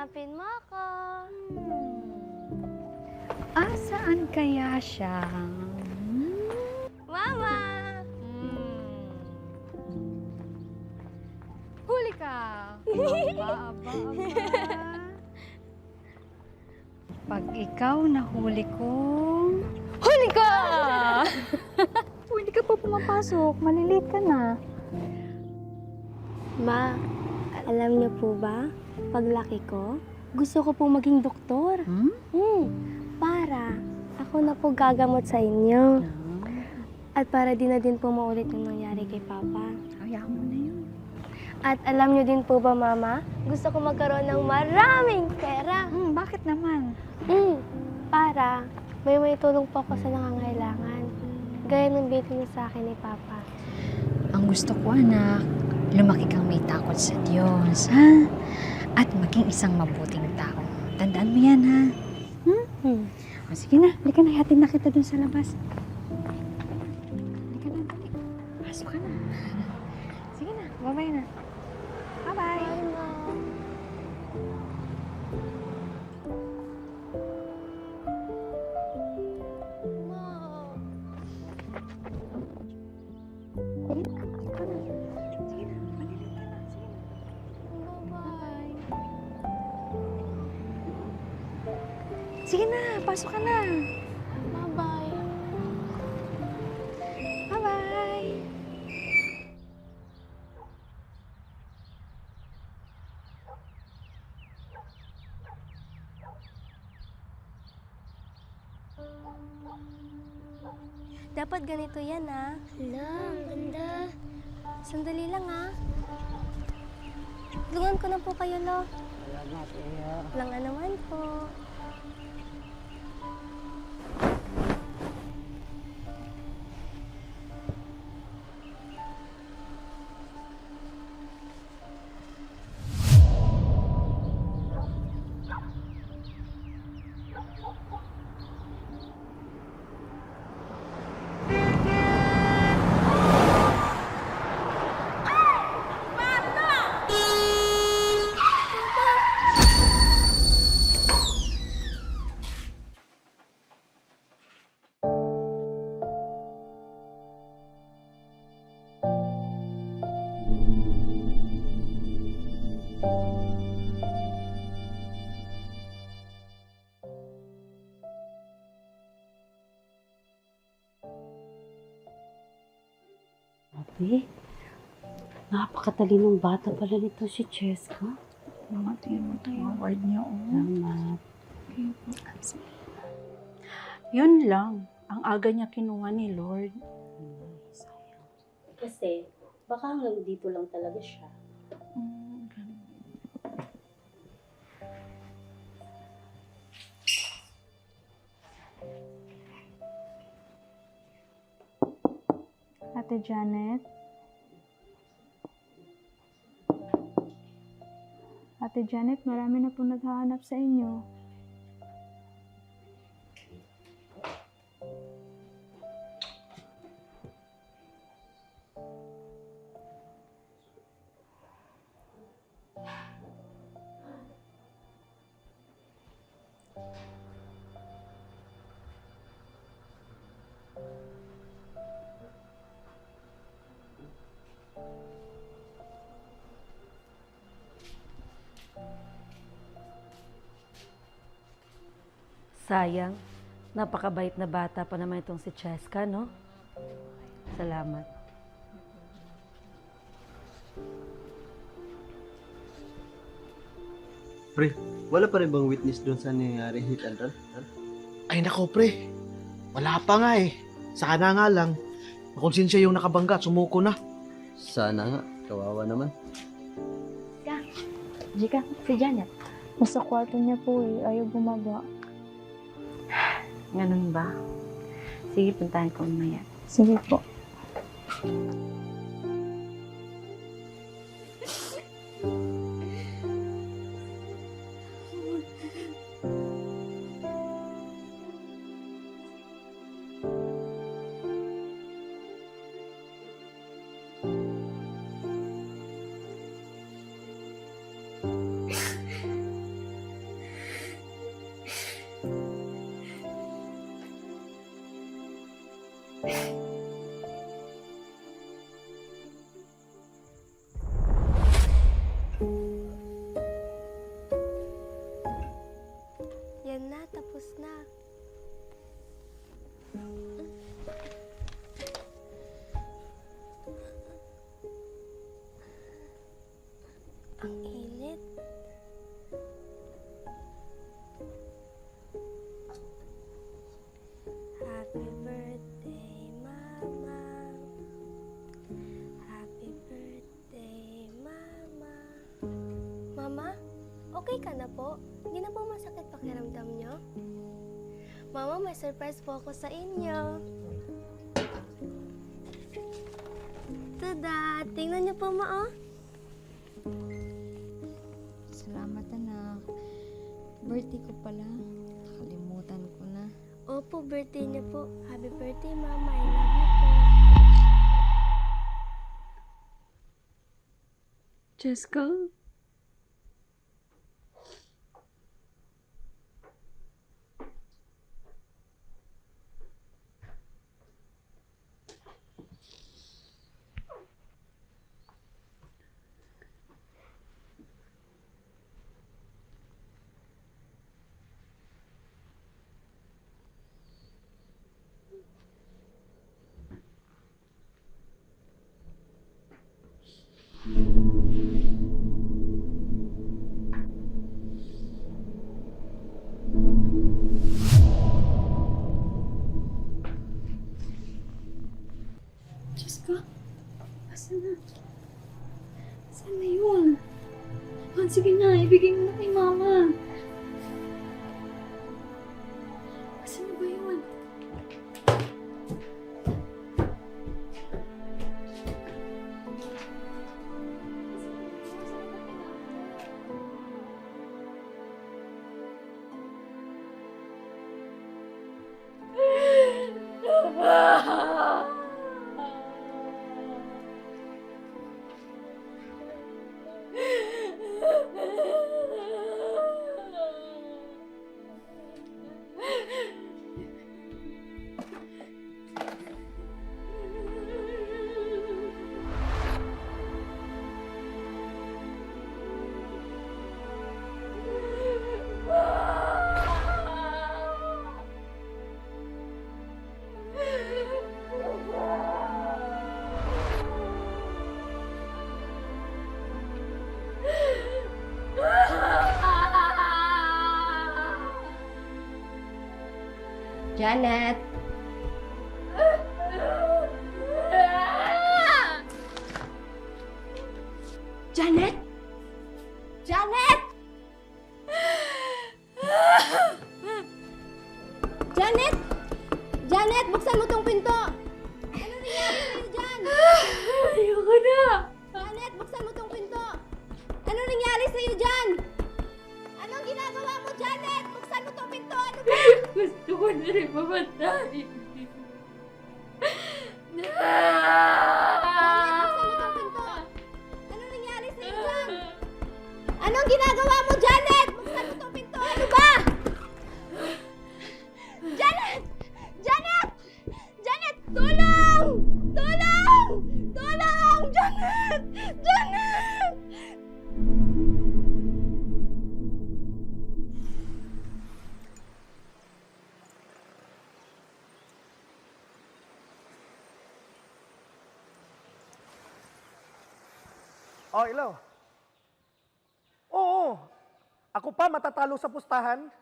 Hanapin mo ako. Saan kaya siya? Mama! Huli ka! Aba. Pag ikaw nahuli ko... Huli ka! Hindi ka pa pumapasok. Maliliit ka na. Ma, alam niyo po ba, paglaki ko, gusto ko pong maging doktor. Para ako na po gagamot sa inyo. At para di na din po maulit yung nangyari kay Papa. Hayaan mo na yun. At alam niyo din po ba, Mama, gusto ko magkaroon ng maraming pera. Bakit naman? Para may tulong po ako sa nangangailangan. Gaya ng binigay niyo sa akin ni Papa. Ang gusto ko, anak, lumaki kang may takot sa Diyos, ha? At maging isang mabuting tao. Tandaan mo yan, ha? Sige na, halika na, hatid na kita dun sa labas. Halika na, dali. Pasok ka na. Sige na, bye-bye na. Bye-bye. Bye, Ma. Sige na, pasok ka na. Bye-bye. Bye-bye. Dapat ganito yan, ha? Hala, ang ganda. Sandali lang, ha? Tulungan ko na po kayo, Lo. Salamat, iya. Lang naman po. Ate, napakatalinong bata pala nito si Cheska. Tingnan mo yung award niya, Salamat. Yun lang. Ang aga niya kinuha ni Lord. Sayang. Kasi, baka hanggang dito lang talaga siya. Ate Janet? Ate Janet, marami na po naghahanap sa inyo. Sayang, napakabait na bata pa naman itong si Cheska, no? Salamat. Pre, wala pa rin bang witness doon sa nangyayari hit and run? Ay nako pre, wala pa nga eh. Saka na nga lang, nakonsensya yung nakabangga, sumuko na. Sana nga, kawawa naman. Jika, si Janet. Nasa kwarto niya po ayaw bumaba. Ganun ba? Sige, puntahan ko mamaya. Sige po. Yan na, tapos na. Ang init. Happy birthday, Mama. Happy birthday, Mama. Mama, okay ka na po? Hindi na po masakit pakiramdam niyo? Mama, may surprise po ako sa inyo. Tada! Tingnan niyo po, Ma, oh. Salamat, anak. Birthday ko pala. Nakalimutan ko na. Opo, birthday niyo po. Happy birthday, Mama. I love you po. Jessica? Jessica? Asan na? Saan na yun? Han, sige na, ibigay mo na kay Mama. Asan na ba yun? Janet! Janet! Janet! Janet! Janet, buksan mo tong pinto! Ano nangyari sa'yo dyan? Ayoko na! Janet, buksan mo tong pinto! Ano nangyari sa'yo dyan? Anong ginagawa mo, Janet? Buksan mo tong pinto! Ano ba? Gusto ko na rin mamatay. Janet, buksan mo tong pinto! Ano nangyari sa'yo dyan? Anong ginagawa mo, Janet? Buksan mo tong pinto! Ano ba? Janet! Janet! Janet! Tulong! Tulong! Tulong! Janet! Janet! Oh, hello. Oo. Ako pa matatalo sa pustahan.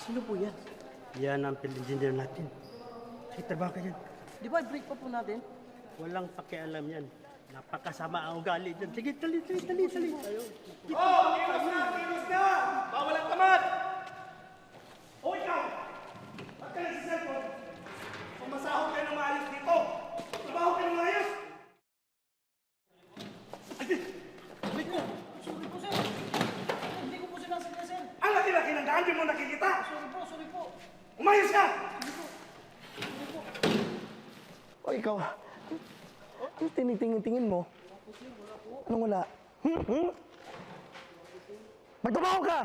Sino po yan? Yan ang field engineer natin. Sige, trabaho ka yan. Di ba break pa po natin? Walang pakialam yan. Napakasama ang ugali dyan. Sige, tali. Oh, kilos na! Bawal ang tamad! O ikaw! Ba't ka lang sa cellphone? Pumasahog kayo ng maayos dito! Trabaho kayo ng maayos! Ay, ko! Sorry po, sir! Hindi ko po sinasadya, sir! Ang laki-laki ng daan, di mo nakikita! Sorry po! Umayos ka! O ikaw, yung tinitingin-tingin mo, anong wala? Magtrabaho ka!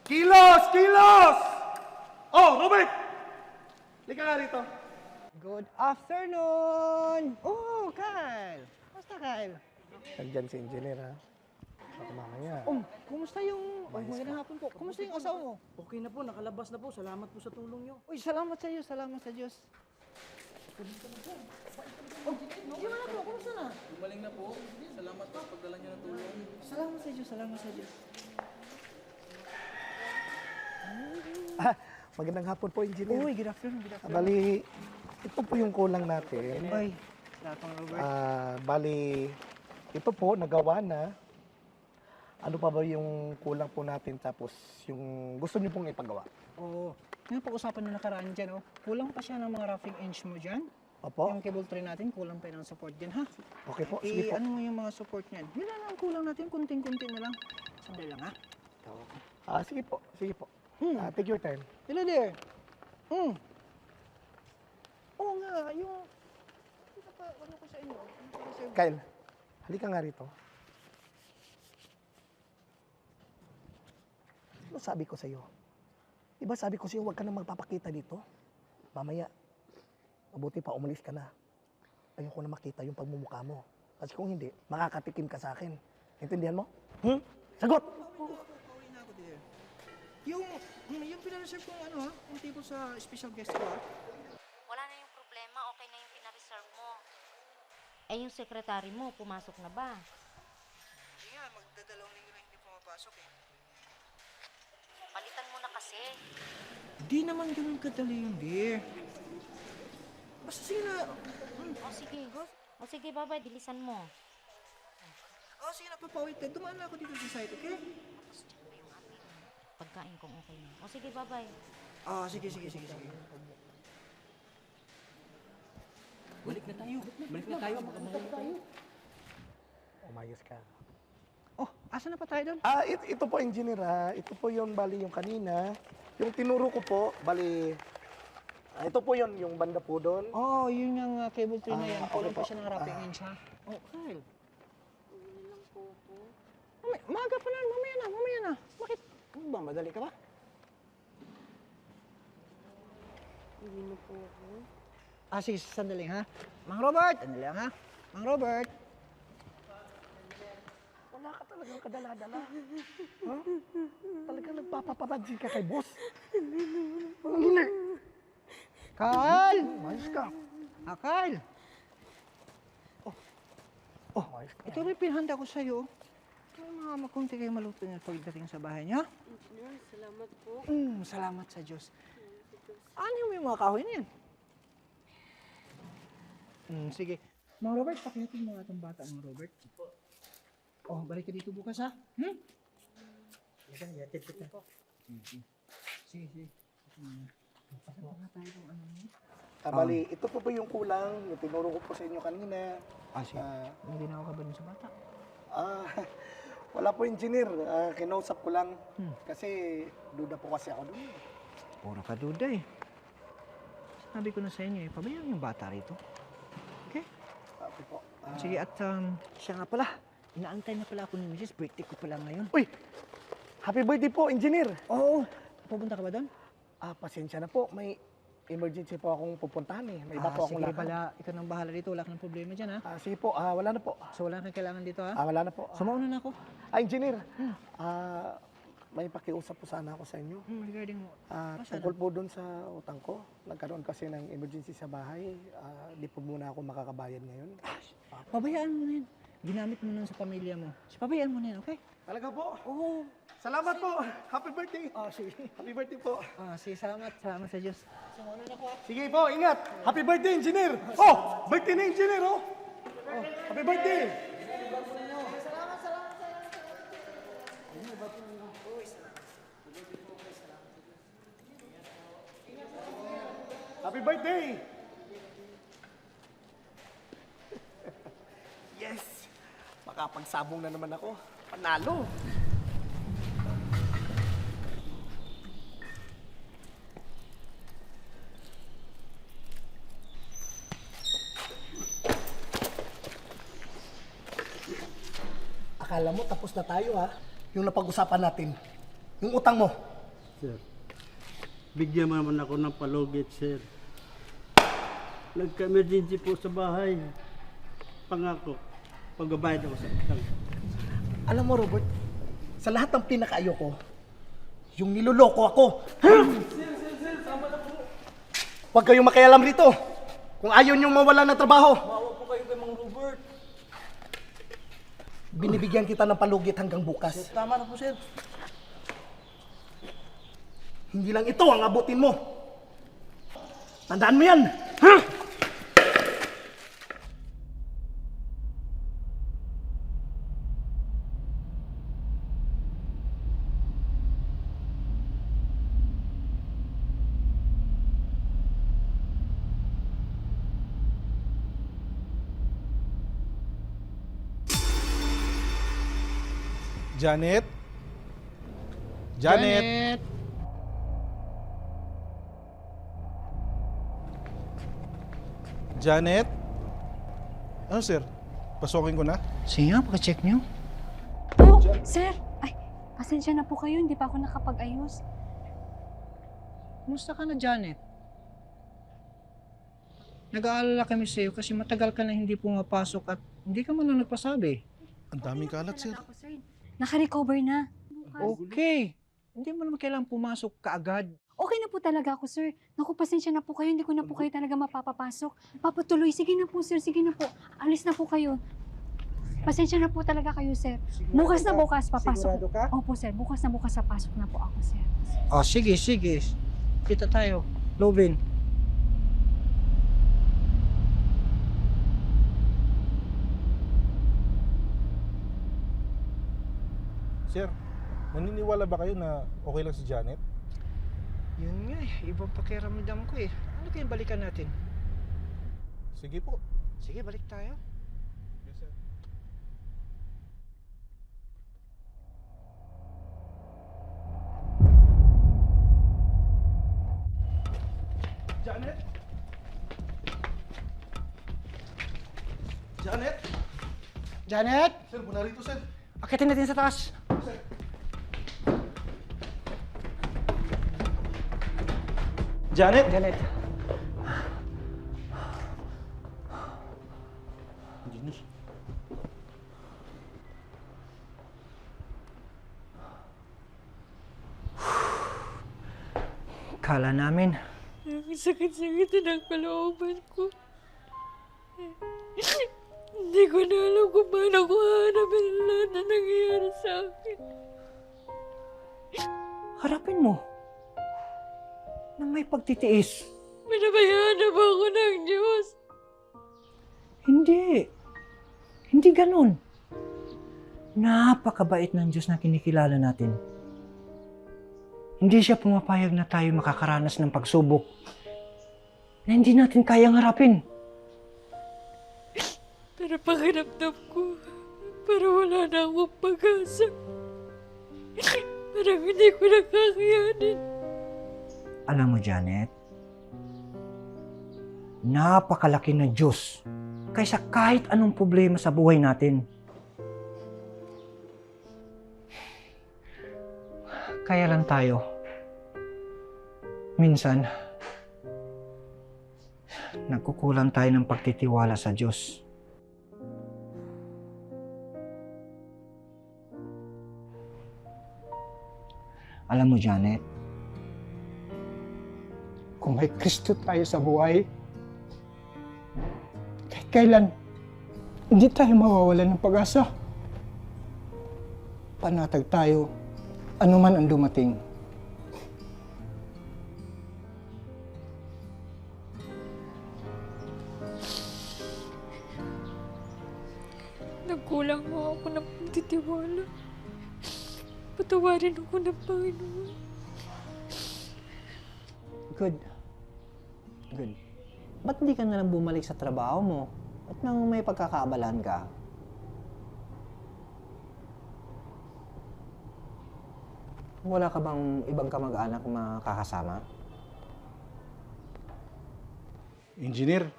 Kilos! Kilos! Oh, Robert! Lika nga rito. Good afternoon! Oh, Kyle! Basta, Kyle? Nandyan si engineer, ha? Baka mamaya. Kumusta yung... magandang hapon po. Kumusta yung asawa mo? Okay na po, nakalabas na po. Salamat po sa tulong nyo. Uy, salamat sa iyo, salamat sa Diyos. Gimana po? Kumusta na? Gumaling na po. Salamat po pagdala niyo ng tulong. Salamat sa Diyos, salamat sa Diyos. Magandang hapon po, engineer. Uy, good afternoon, good afternoon. Bali, ito po yung kulang natin. Uy, salamat pang Robert. Bali, ito po, nagawa na. Ano pa ba yung kulang po natin tapos yung gusto niyo pong ipagawa? Oo. Yung pag-usapan na nakaraan dyan, oh. Kulang pa siya ng mga roughing edge mo dyan. Opo? Yung cable tray natin, kulang pa ng support dyan, ha? Okay po, sige po. Ano mo yung mga support niyan? Yun lang ang kulang natin, kunting-kunti na lang. Sandali lang, ha? Sige po, sige po. Take your time. Hello there. Oo nga, yung... Ano ko sa inyo? Kyle, halika nga rito. Ano sabi ko sa'yo? Diba sabi ko sa'yo, huwag ka na magpapakita dito. Mamaya, mabuti pa umalis ka na. Ayoko na makita yung pagmumukha mo. Kasi kung hindi, makakatikim ka sa akin. Intindihan mo? Sagot! Pauwi na ako, dear. Yung pinareserve kong ano, ha? Yung table sa special guest ko, ha? Wala na yung problema, okay na yung pinareserve mo. Eh, yung sekretary mo, pumasok na ba? Hindi nga, magdadalawang linggo na hindi pumapasok, eh. Palitan mo na kasi. Di naman ganun kadali yun, dear. Basta sige na. O sige. O sige, babay, bilisan mo. Sige na, papawit ka. Dumaan na ako dito sa site, okay? Tapos dyan pa yung ating pagkain kung okay na. O sige, babay. Sige. Balik na tayo. Baka mahuli tayo. Umayos ka. Asa na pa tayo doon? Ito po, engineer, ha? Ito po yun, bali yung kanina. Yung tinuro ko po, bali... ito po yun, yung banda po doon. Yun yung cable tray na yan. Kulang pa po. siya ng wrapping inch, ha? Kyle. Maaga pa na, mamaya na. Bakit? Ano ba, madali ka ba? Uwi na po ako. Sige, sandali, ha? Mang Robert! Sandali lang, ha? Mang Robert! Wala ka talagang kadala-dala. Ha? Talagang nagpapapapansin ka kay boss. Hindi. Kyle! Umayos ka. Kyle! Umayos ka. Ito rin pinahanda ko sa'yo. Mga makunti kayo maluto niya pagdating sa bahay niya. Salamat po. Salamat sa Diyos. Ano mo yung mga kahoy na yan? Sige. Mang Robert, pakihatin mo nga itong bata, Mang Robert. Balik ka dito bukas, ha? Yatid kita. Sige. Pasan pa nga tayo kung ano mo. Bali, ito po yung kulang. Yung tinuro ko po sa inyo kanina. Sige. Hindi na ako kabalin sa bata. Wala po, engineer. Kinausap ko lang. Kasi duda po kasi ako doon. Puro ka duda, eh. Sabi ko na sa inyo, pabayaan yung bata rito. Okay? Okay po. Sige, at siya nga pala. Inaantay na pala ako ni Mrs. Birthday ko pala ngayon. Uy! Happy birthday po, engineer! Oo! Pupunta ka ba doon? Pasensya na po. May emergency po akong pupuntahan eh. May iba po akong sige, lakad. ikaw nang bahala dito. Wala kang problema dyan, ha? Sige po, wala na po. So, wala kang kailangan dito, ha? Wala na po. Sumauna na ako. Engineer, may pakiusap po sana ako sa inyo. Regarding mo. Tungkol po doon sa utang ko. Nagkaroon kasi ng emergency sa bahay. Di po muna ako makakabayad ngayon. Pabayaan mo na yan. Ginamit mo na sa pamilya mo. Pabayaan mo na yan, okay? Talaga po? Oo. Salamat po! Happy birthday! Sige. Happy birthday po! Sige, salamat. Salamat sa Diyos. Sumauna na ako, ha? Sige po, ingat! Happy birthday, engineer! Birthday na engineer, Happy birthday! Happy birthday! Yes! Makapagsabong na naman ako. Panalo! Akala mo tapos na tayo, ha? Yung napag-usapan natin. Yung utang mo. Sir, bigyan mo naman ako ng palugit, sir. Nagka-emergency po sa bahay. Pangako, pagbabayad ako sa utang. Alam mo, Robert, sa lahat ng pinakaayoko, yung niloloko ako. Huwag kayong makialam rito. Kung ayaw niyong mawala ng trabaho. Maawa po kayo kay Mang Robert. Binibigyan kita ng palugit hanggang bukas. Tama na po, sir. Hindi lang ito ang abutin mo. Tandaan mo yan. Ha? Janet? Janet? Janet? Ano sir? Pasukin ko na? Sige nga, paka-check niyo. Oh, sir! Ay, pasensya na po kayo, hindi pa ako nakapag-ayos. Kumusta ka na, Janet? Nag-aalala kami sa iyo kasi matagal ka na hindi pumapasok at hindi ka man nagpasabi. Ang daming kalat sir. Naka-recover na. Okay. Hindi mo naman kailangang pumasok kaagad. Okay na po talaga ako, sir. Naku, pasensya na po kayo. Hindi ko na po kayo talaga mapapapasok. Papatuloy. Sige na po, sir. Sige na po. Alis na po kayo. Pasensya na po talaga kayo, sir. Bukas na bukas, papasok. Sigurado ka? Opo, sir. Bukas na bukas, papasok na po ako, sir. Oh, sige, sige. Kita tayo. Lovin. Sir, naniniwala ba kayo na okay lang si Janet? Yun nga eh. Ibang pakiramdam ko eh. Ano kayang balikan natin? Sige po. Sige, balik tayo. Yes, sir. Janet? Janet? Janet! Sir, muna rito, sir. Akitin natin sa taas. Janet? Janet. Engineer. Kala namin. Ang sakit-sakit ng kalooban ko. Hindi ko na alam kung paano ko hanapin ang lahat na nangyayari sa akin. Harapin mo. Na may pagtitiis. Pinabayaan na ba ako ng Diyos? Hindi. Hindi ganun. Napakabait ng Diyos na kinikilala natin. Hindi siya pumapayag na tayo makakaranas ng pagsubok na hindi natin kayang harapin. Pero pakiramdam ko, para wala na akong pag-asa. Parang hindi ko nakakayanin. Alam mo, Janet, napakalaki na Diyos kaysa kahit anong problema sa buhay natin. Kaya lang tayo, minsan, nagkukulang tayo ng pagtitiwala sa Diyos. Alam mo, Janet, kung may Kristo tayo sa buhay, kahit kailan, hindi tayo mawawalan ng pag-asa. Panatag tayo, anuman ang dumating. Nagkulang mo ako ng pagtitiwala. Patawarin ako ng Panginoon. Good. Good. Ba't hindi ka nalang bumalik sa trabaho mo? At nang may pagkakaabalahan ka? Wala ka bang ibang kamag-anak na makakasama? Engineer,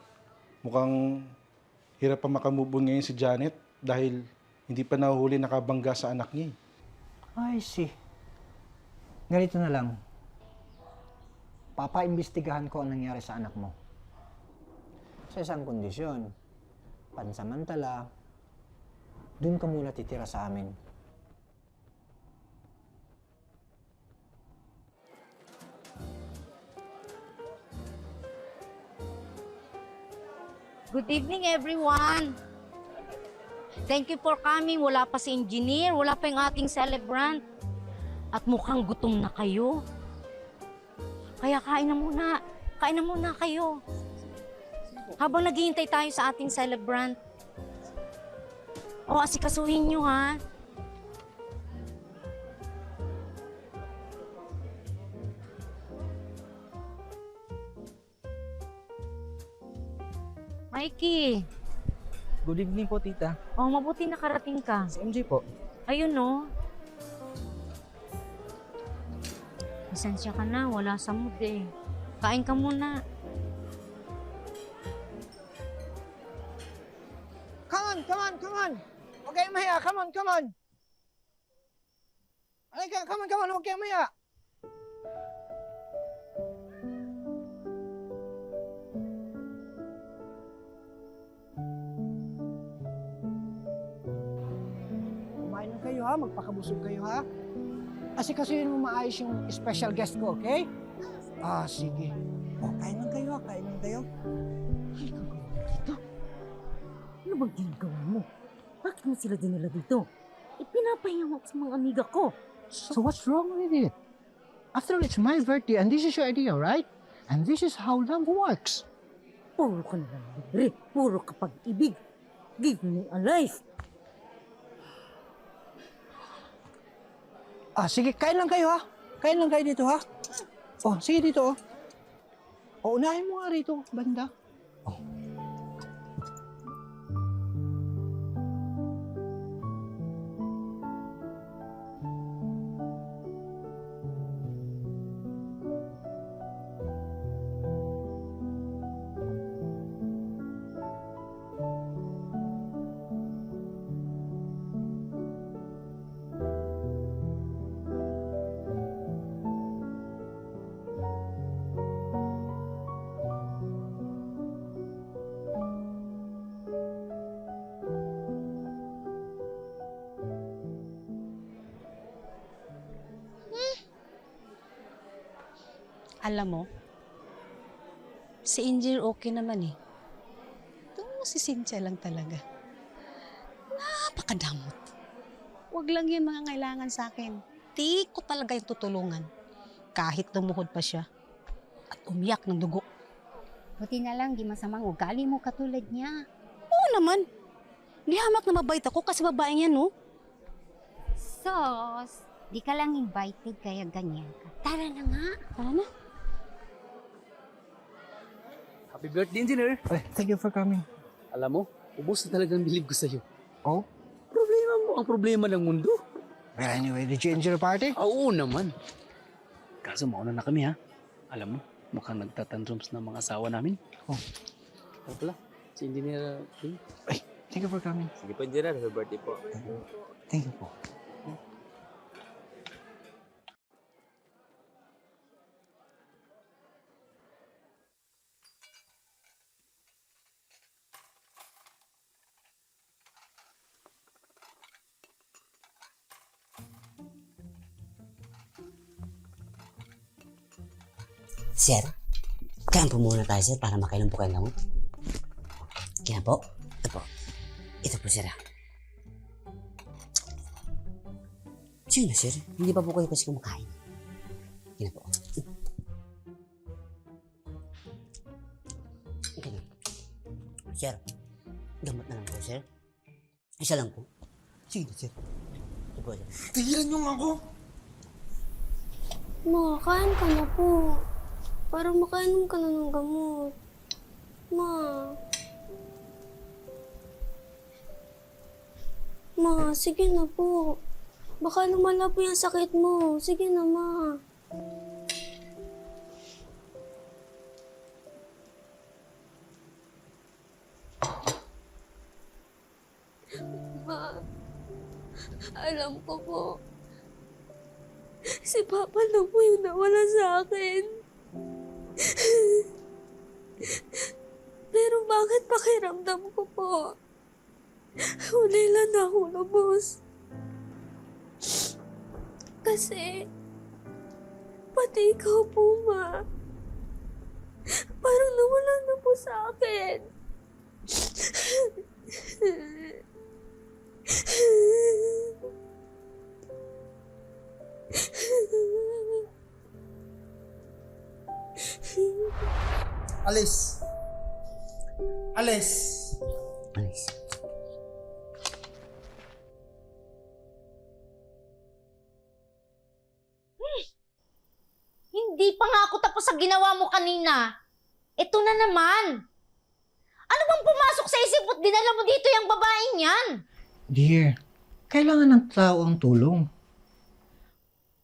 mukhang hirap pa makamubon ngayon si Janet dahil hindi pa nahuhuli nakabangga sa anak niya. I see. Ganito na lang. Papaimbestigahan ko ang nangyari sa anak mo. Sa isang kondisyon, pansamantala, doon ka muna titira sa amin. Good evening, everyone. Thank you for coming. Wala pa si engineer, wala pa yung ating celebrant. At mukhang gutom na kayo. Kaya kain na muna. Kain na muna kayo. Habang naghihintay tayo sa ating celebrant. O, asikasuhin nyo, ha? Mikey. Good evening po, tita. Oh, mabuti nakarating ka. Si MJ po. Ayun, no? Pasensya ka na, wala sa mood eh. Kain ka muna. Come on! Huwag kayong mahiya, come on! Halika, come on, huwag kayong mahiya! Kumain lang kayo ha, magpakabusog kayo ha. Asikasuhin mo maayos yung special guest ko, okay? Ah, sige. O, kain lang kayo ha, kain lang kayo. Ay, kagawin dito. Ano bang ginagawa mo? Bakit mo sila dinala dito? Ipinapahinga mo sa mga amiga ko. So what's wrong with it? After all, it's my birthday and this is your idea, right? And this is how love works. Puro ka na lang libre. Puro ka pag-ibig. Give me a life. Ah, sige, kain lang kayo ha. Kain lang kayo dito ha. Oh, sige dito oh. O, unahin mo nga rito, banda. Oh. Alam mo, si Angel okay naman eh. Ito si Cynthia lang talaga. Napakadamot. Huwag lang yun mga kailangan sa akin. Di ko talaga yung tutulungan. Kahit lumuhod pa siya. At umiyak ng dugo. Buti na lang, di masamang ugali mo katulad niya. Oo naman. Di hamak na mabait ako kasi babae niya, no? Sos, di ka lang invited kaya ganyan ka. Tara na nga. Tara na. Happy birthday, engineer. Ay, thank you for coming. Alam mo, ubos na talagang bilib ko sa'yo. Oh? Problema mo ang problema ng mundo. Well, anyway, did you enjoy the party? Oo naman. Kaso mauna na kami ha. Alam mo, mukhang nagtatantrums ng mga asawa namin. Oh. Ano pala? Si Engineer King. Ay, thank you for coming. Sige po, Engineer. Happy birthday po. Thank you po. Sir, kain po muna tayo, sir, para makainom po kayo lang. Kaya po, ito po. Ito po, sir. Sige na, sir. Hindi pa po kayo kasi kumakain. Kaya po. Okay na. Sir, gamot na lang po, sir. Isa lang po. Sige na, sir. Ito po, sir. Tigilan niyo nga ako! Ma, kain ka na po. Para makainom ka na ng gamot. Ma. Ma, sige na po. Baka lumala po yung sakit mo. Sige na, ma. Ma, alam ko po. Si Papa na po yung nawala sa akin. Pero bakit pakiramdam ko po? Hunailan na ako lubos. Kasi, pati ikaw po, Ma. Parang nawala na po sa akin. Alice. Alice. Alice. Hindi pa nga ako tapos sa ginawa mo kanina. Ito na naman. Ano bang pumasok sa isip mo't dinala mo dito yung babaeng yan? Dear, kailangan ng tao ang tulong.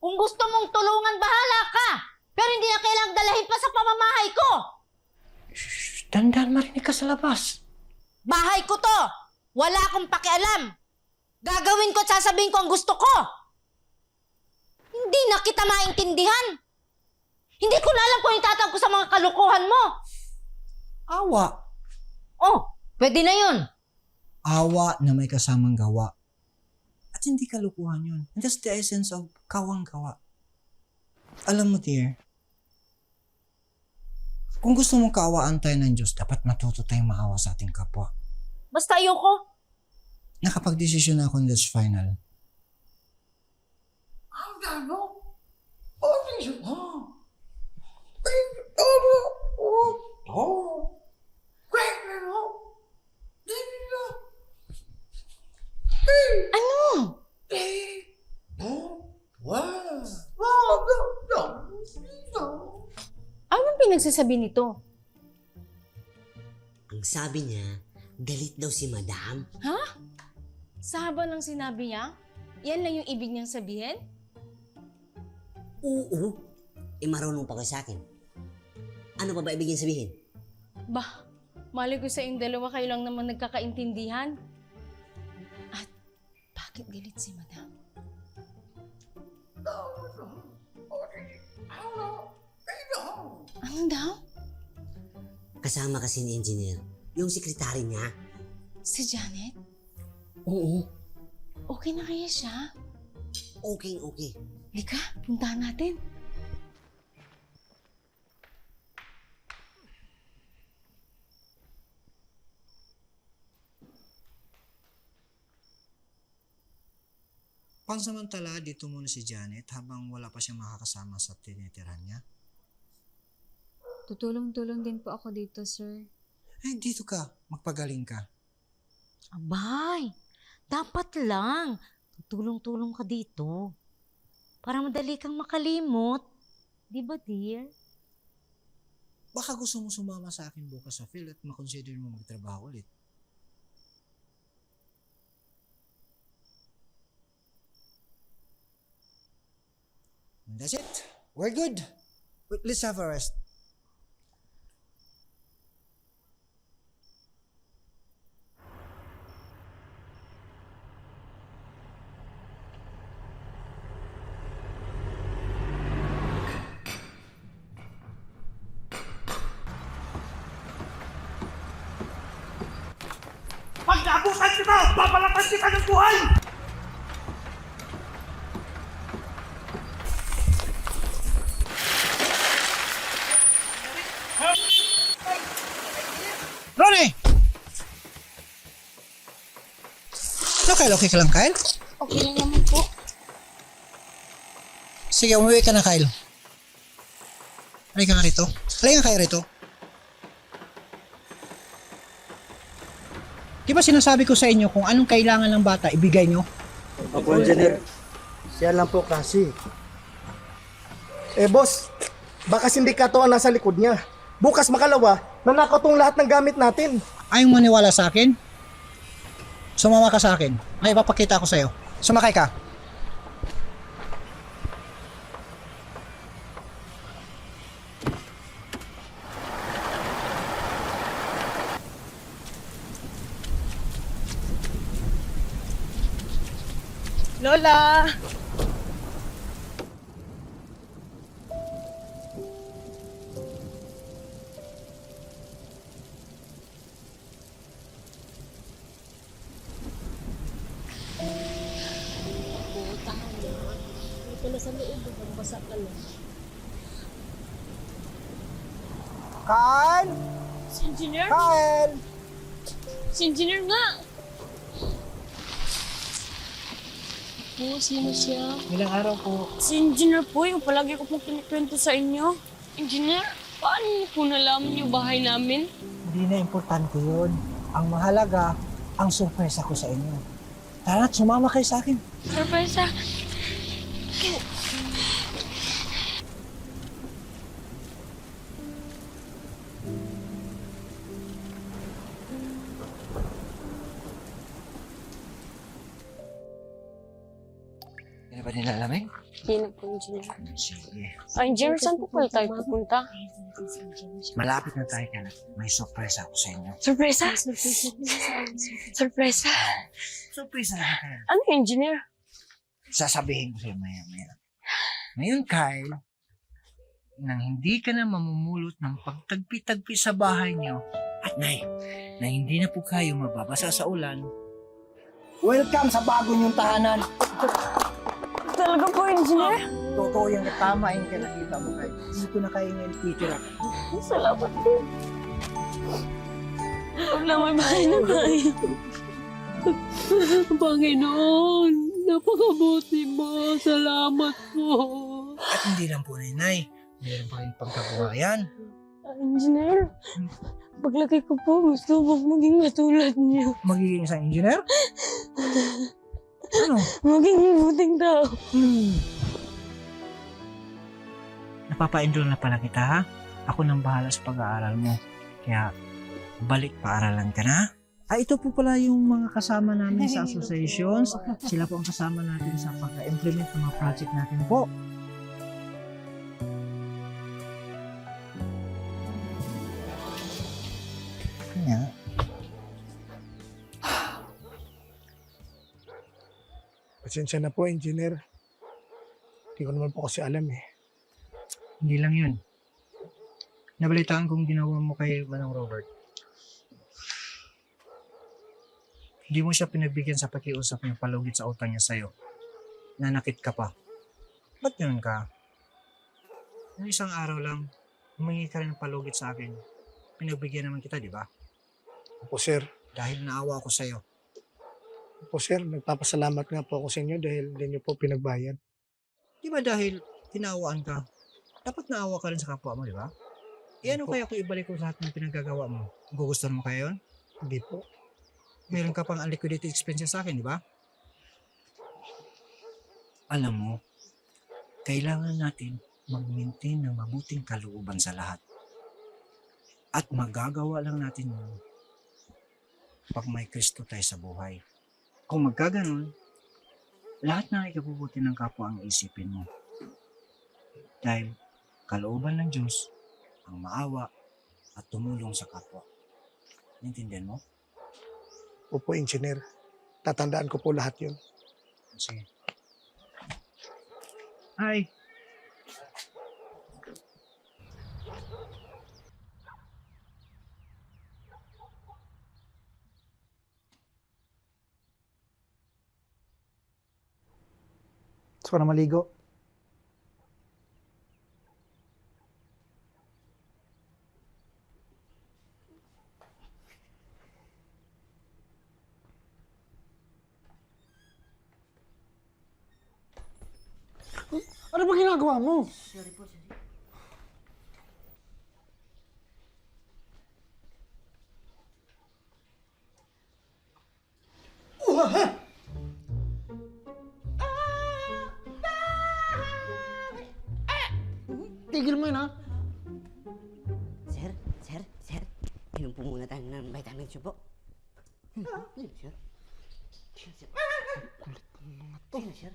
Kung gusto mong tulungan, bahala ka. Pero hindi na kailangang dalahin pa sa pamamahay ko. Dandan marinig ka sa labas. Bahay ko to. Wala akong pakialam. Gagawin ko at sasabihin ko ang gusto ko. Hindi na kita maintindihan. Hindi ko na alam kung itatawag ko sa mga kalukuhan mo. Awa. Oh, pwede na yun. Awa na may kasamang gawa. At hindi kalukuhan yun. And that's the essence of kawang gawa. Alam mo, dear, kung gusto mong kaawaan tayo ng Diyos, dapat matuto tayong maawa sa ating kapwa. Basta ayoko. Nakapag-desisyon na ako, that's final. Ano? Ano bang pinagsasabi nito? Ang sabi niya, galit daw si Madam. Ha? Sa haba ng sinabi niya? Yan lang yung ibig niyang sabihin? Oo. Marunong pa kayo sa akin. Ano pa ba ibig niyang sabihin? Bah, mali ko sa yung dalawa kayo lang naman nagkakaintindihan. At bakit galit si Madam? Ano daw? Kasama kasi ni Engineer, yung sekretary niya. Si Janet? Oo. Okay na kaya siya? Okay. Lika, puntahan natin. Pansamantala, dito muna si Janet habang wala pa siyang makakasama sa tinitirahan niya. Tutulong-tulong din po ako dito, sir. Eh, dito ka. Magpagaling ka. Abay, dapat lang. Tutulong-tulong ka dito. Para madali kang makalimot. Di ba, dear? Baka gusto mo sumama sa akin bukas sa field at makonsider mo magtrabaho ulit. And that's it. We're good. Let's have a rest. Pag naabutan kita, babalatan kita ng buhay! Ronnie! So, Kyle, okay ka lang, Kyle? Okay lang naman po. Sige, umuwi ka na, Kyle. Halika nga rito. Halika kayo rito. Di ba sinasabi ko sa inyo kung anong kailangan ng bata, ibigay nyo? Opo, Engineer. Siya lang po kasi. Eh, boss, baka sindikato ang nasa likod niya. Bukas makalawa, nanakaw tong lahat ng gamit natin. Ayaw maniwala sa akin? Sumama ka sa akin. May ipapakita ko sa'yo. Sumakay ka. Lola! ka na sa loob, magbasa ka na. Kyle! Si Engineer? Kyle! Si Engineer nga! Po, sino siya? Ilang araw po. Si Engineer po, yung palagi ko pong kinikwento sa inyo. Engineer, paano niyo po nalaman yung bahay namin? Hindi na importante yun. Ang mahalaga, ang surpresa ko sa inyo. Tara, sumama kayo sa akin. Sorpresa! Hindi ba nilalamig? Hindi na po, Engineer. Sige. Engineer, saan po pala tayo pupunta? Malapit na tayo ka na. May surpresa ako sa inyo. Sorpresa? Sorpresa? Surpresa na kayo. Ano, Engineer? Sasabihin ko sa'yo maya-maya. Ngayon, Kyle, nang hindi ka na mamumulot ng pagtagpi-tagpi sa bahay niyo, at na hindi na po kayo mababasa sa ulan, welcome sa bago niyong tahanan. Talaga po, Engineer? Totoo yung tama yung kinakita mo, Kyle. Dito na kayo ngayon titira. Salamat po. Wala, may bahay na tayo. Panginoon, napakabuti mo. Salamat po. At hindi lang po, Nay. Meron pa kayong pagkabuhayan. Engineer, paglaki ko po, gusto ko maging katulad niyo. Magiging isang engineer? Ano? Maging mabuting tao. Napapa-enroll na pala kita, ha? Ako nang bahala sa pag-aaral mo. Kaya, balik paaralan ka na. Ito po pala yung mga kasama namin sa associations. Sila po ang kasama natin sa pag-implement ng mga project natin po. Kanya. Pasensya na po, engineer. Hindi ko naman po kasi alam eh. Hindi lang yun. Nabalitaan kong ginawa mo kay Manong Robert. Hindi mo siya pinagbigyan sa pakiusap ng palugit sa utang niya sa'yo. Nanakit ka pa. Ba't ganun ka? Yung isang araw lang, humingi ka rin ng palugit sa akin. Pinagbigyan naman kita, di ba? Opo, sir. Dahil naawa ako sa'yo. Opo, sir. Nagpapasalamat nga po ako sa inyo dahil hindi niyo po pinagbayad. Di ba dahil tinawaan ka, dapat naawa ka rin sa kapwa mo, di ba? Ano kaya kung ibalik ko lahat ng pinagagawa mo? Gugustuhan mo kaya yun? Hindi po. Meron ka pang unliquidated expenses sa akin, di ba? Alam mo, kailangan natin mag-maintain ng mabuting kalooban sa lahat. At magagawa lang natin yun pag may Kristo tayo sa buhay. Kung magkaganon, lahat ng ikabubuti ng kapwa ang isipin mo. Dahil kalooban ng Diyos ang maawa at tumulong sa kapwa. Naintindihan mo? Opo, engineer. Tatandaan ko po lahat yun. Sige. Hi. Gusto ko na maligo. Ano ba ginagawa mo? Sorry po, sorry. Tigil mo yun, ha? Sir. Inom po muna tayo ng vitamins po. Sir. Kulit ng mga to. Sir.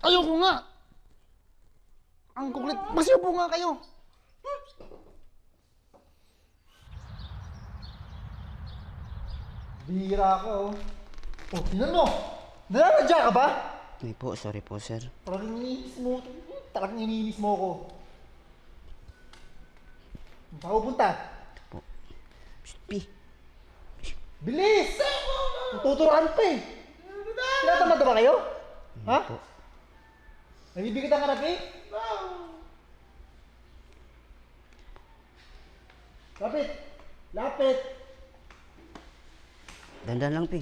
Ayoko nga! Ang kulit. Basiyo po nga kayo. Bihira ka, oh. Oh, tingnan mo! Nananadya ka ba? Hindi po, sorry po, sir. Talagang iniinis mo. Talagang iniinis mo ako. Saan ka pupunta? Ito po. Pi. Bilis! Tuturuan pa eh. Tinatamad ba kayo? Ha? Nabibigit ang karapi? Lapit! Lapit! Dandan lang, Ping.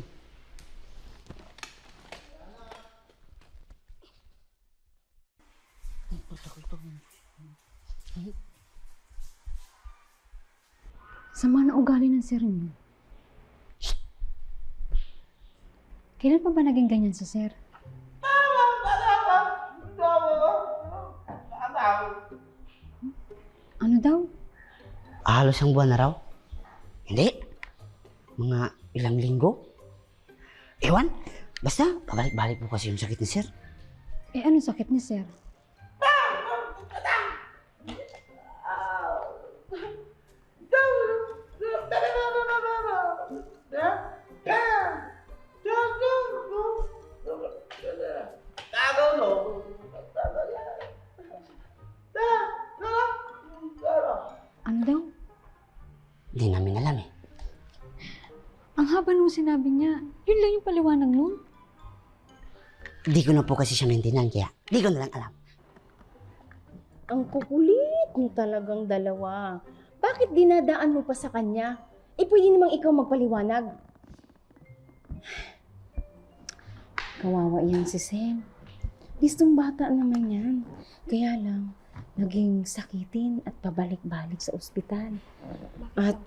Sama na ugali ng sir niyo. Kailan pa ba naging ganyan si sir? Ano daw? Halos ang buwan na raw. Hindi. Mga ilang linggo. Ewan. Basta, pabalik-balik po kasi yung sakit ni sir. Eh, ano sakit ni sir? Ano daw? Hindi namin alam eh. Ang haba nung sinabi niya. Yun lang yung paliwanag nun. Di ko na po kasi siya maintindihan, kaya di ko na lang alam. Ang kukulit mo talagang dalawa. Bakit dinadaan mo pa sa kanya? Eh, pwede namang ikaw magpaliwanag. Kawawa yan si Sen. Listong bata naman yan. Kaya lang, naging sakitin at pabalik-balik sa ospital. At,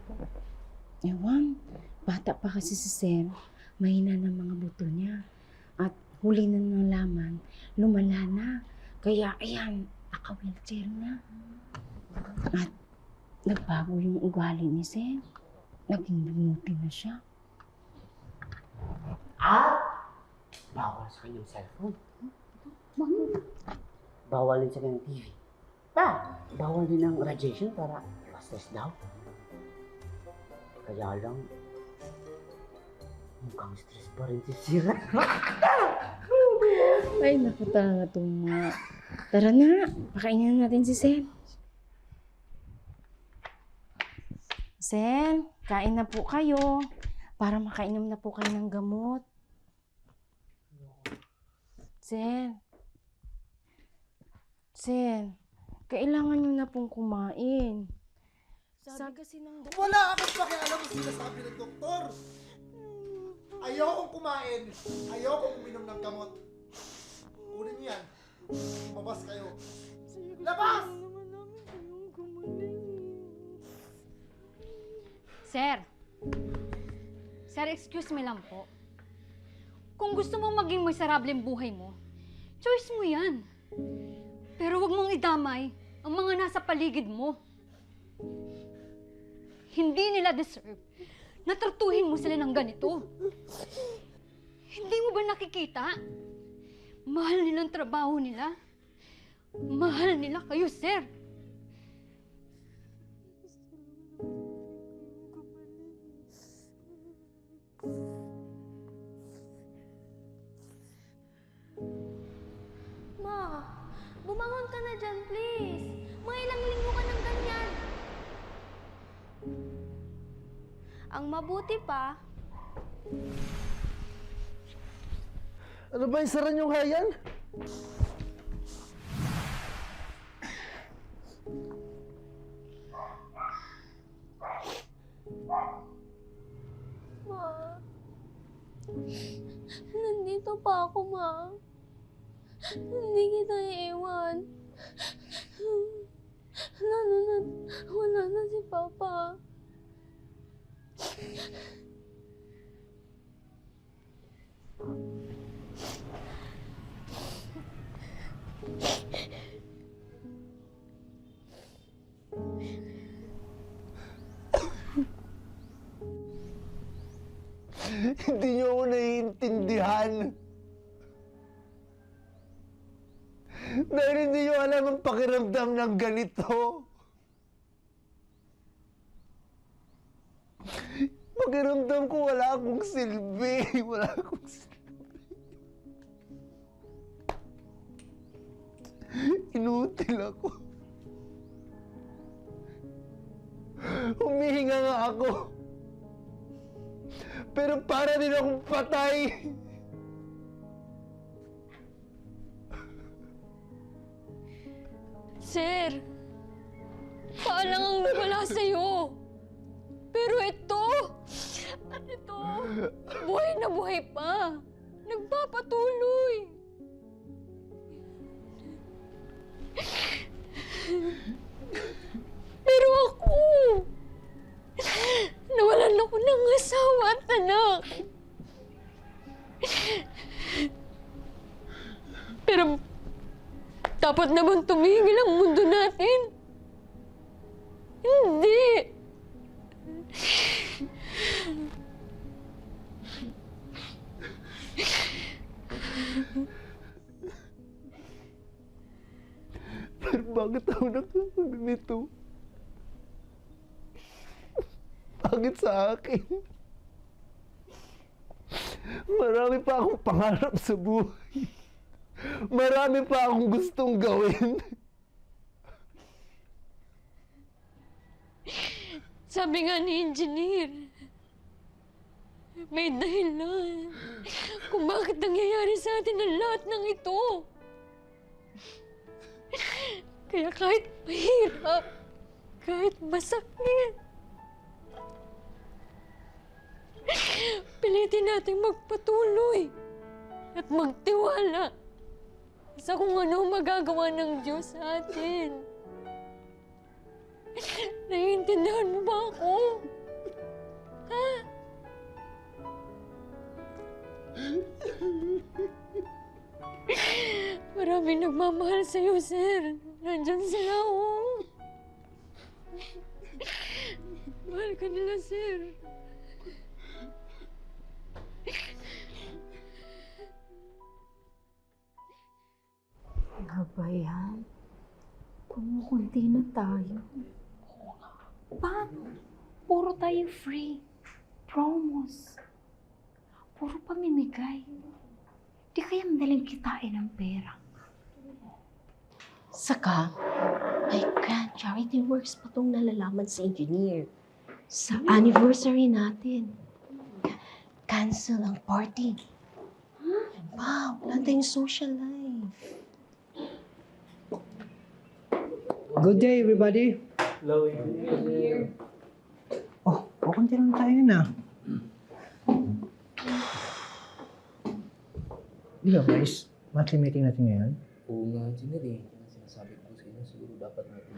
ewan, bata pa kasi si Sen, mahina ng mga buto niya. At huli na nalaman, lumala na. Kaya, ayan, naka-wheelchair na. At nagbago yung ugali ni Sen. Naging bumuti na siya. Bawal sa kanyang cellphone. Bakit? Bawal din sa kanyang TV. Bawal din ang radiation para stress daw. Kaya lang, mukhang stress pa rin si Sira. Ay, naku talaga itong mga... Tara na, pakainin natin si Sen. Sen, kain na po kayo. Para makainom na po kayo ng gamot. Sen. Sen, kailangan nyo na pong kumain. Sabi kasi ng... Wala akong pakialam sa sinasabi ng doktor. Ayokong kumain. Ayokong uminom ng gamot. Kunin niyo yan. Lumabas kayo. Labas! Sir! Sir, excuse me lang po. Kung gusto mo maging miserable ang buhay mo, choice mo yan. Pero wag mong idamay ang mga nasa paligid mo. Hindi nila deserve na tratuhin mo sila ng ganito. Hindi mo ba nakikita? Mahal nilang trabaho nila. Mahal nila kayo, sir. Ma, bumangon ka na dyan, please. Mga ilang linggo ka ng ganyan. Ang mabuti pa, Ano ba yung sara niyong hayan? Ma, nandito pa ako, Ma. Hindi kita iiwan. Lalo na wala na si Papa. Hindi niyo ako naiintindihan. Dahil hindi niyo alam ang pakiramdam ng ganito. Pakiramdam ko wala akong silbi. Wala akong silbi. Inutil ako. Humihinga nga ako. Pero para din akong patay. Sir, paalang ang nawala sa'yo. Pero ito, at ito, buhay na buhay pa. Nagpapatuloy. Pero ako, nawalan ako ng asawa at anak. Pero dapat naman tumigil ang mundo natin. Hindi. Pero bakit ako nito? Bakit sa akin? Marami pa akong pangarap sa buhay. Marami pa akong gustong gawin. Sabi nga ni Engineer, may dahilan kung bakit nangyayari sa atin ang lahat ng ito. Kaya kahit mahirap, kahit masakit, pilitin natin magpatuloy at magtiwala sa kung ano magagawa ng Diyos sa atin. Naiintindihan mo ba ako? Ha? Maraming nagmamahal sa'yo, sir. Nandyan sila, oh. Mahal ka nila, sir. Ano ba yan? Kumukunti na tayo. Paano? Puro tayo free. Promos. Puro pamimigay. Di kaya madaling kitain ang pera. Saka, may grand charity works pa tong nalalaman sa engineer. Sa anniversary natin. Cancel ang party. Wow, wala tayong social life. Good day, everybody. Hello. Oh, kukunti lang tayo na. Di ba, guys? Monthly meeting natin ngayon. Oo nga, Engineer eh. Kaya sinasabi ko sa inyo, siguro dapat natin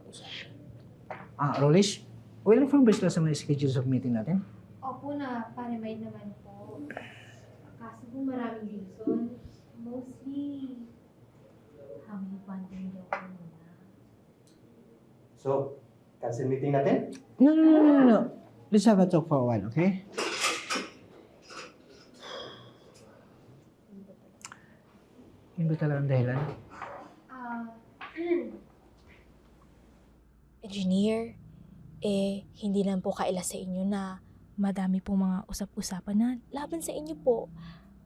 usapan. Rolish, well-informed ba sila sa mga schedules of meeting natin? Opo na, pare-mind naman po. Kaso po maraming reasons. Mostly, family bonding daw po muna. So, cancel meeting natin? No. Let's have a talk for a while, okay? Yun ba talagang dahilan? Engineer, hindi lang po kaila sa inyo na madami po mga usap-usapan na laban sa inyo po.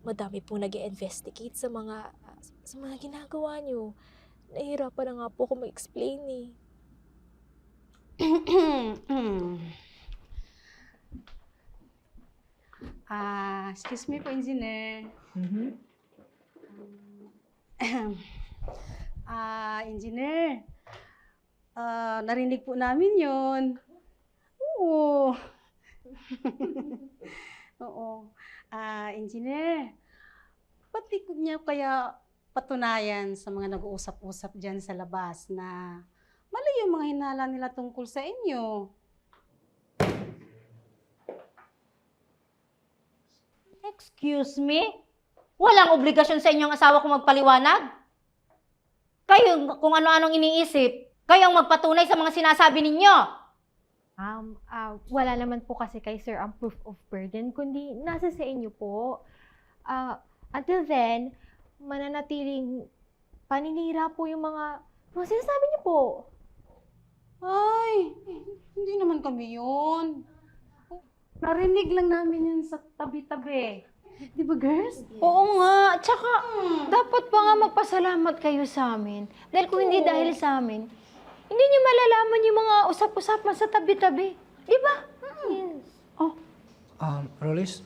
Madami po nag-investigate sa mga ginagawa nyo. Nahihirapan na nga po ako mag-explain eh. Excuse me po, Engineer. Engineer, narinig po namin yun. Oo. Oo. Engineer, pati niya kaya patunayan sa mga nag-uusap-usap dyan sa labas na mali yung mga hinala nila tungkol sa inyo. Excuse me? Walang obligasyon sa inyong asawa kung magpaliwanag? Kayo, kung ano-anong iniisip, kayong magpatunay sa mga sinasabi ninyo. Wala naman po kasi kay Sir ang proof of burden, kundi nasa sa inyo po. Until then, mananatiling paninira po yung mga sinasabi niyo po. Ay, hindi naman kami yun. Narinig lang namin yun sa tabi-tabi. Di ba, girls? Oo nga. Tsaka, dapat pa nga magpasalamat kayo sa amin. Dahil kung hindi dahil sa amin, hindi niyo malalaman yung mga usap-usapan sa tabi-tabi. Di ba? Yes. Rolis,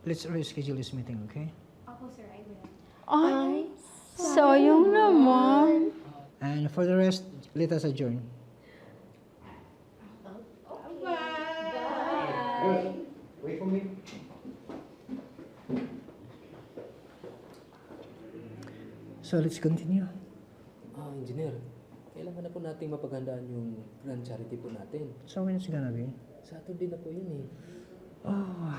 let's reschedule this meeting, okay? Ako, Sir, I will. Ay, sayang naman. And for the rest, let us adjourn. Wait for me. So let's continue. Engineer, kailangan na po nating mapaghandaan yung grand charity po natin. So when it's gonna be? Saturday na po yun eh. Oh.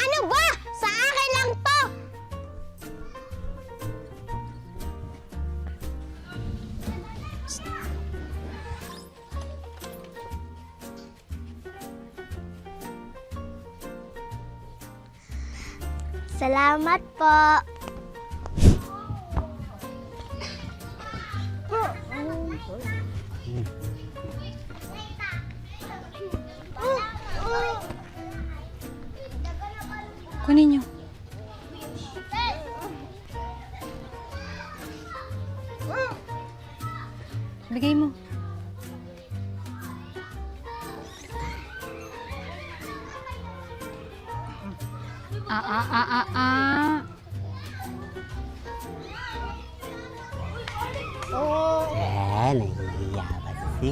Ano ba? Sa akin lang to! Salamat po. Kunin niyo. Bigay mo. Nahihiya ka kasi.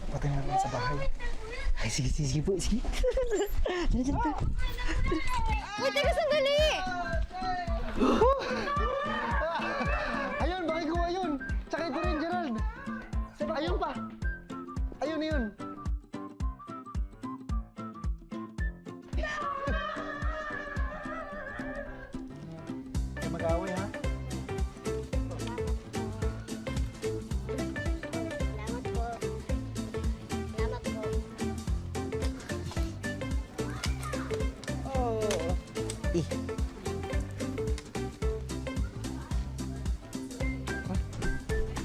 Patay na rin sa bahay. Ay, sige po, sige. Tara. Uy, teka sandali! Ayun, bakit ko ayun? Tsaka ito rin, Gerald. Ayun pa. Ayun yun. Huwag mag-away, ha? Salamat po. Salamat po.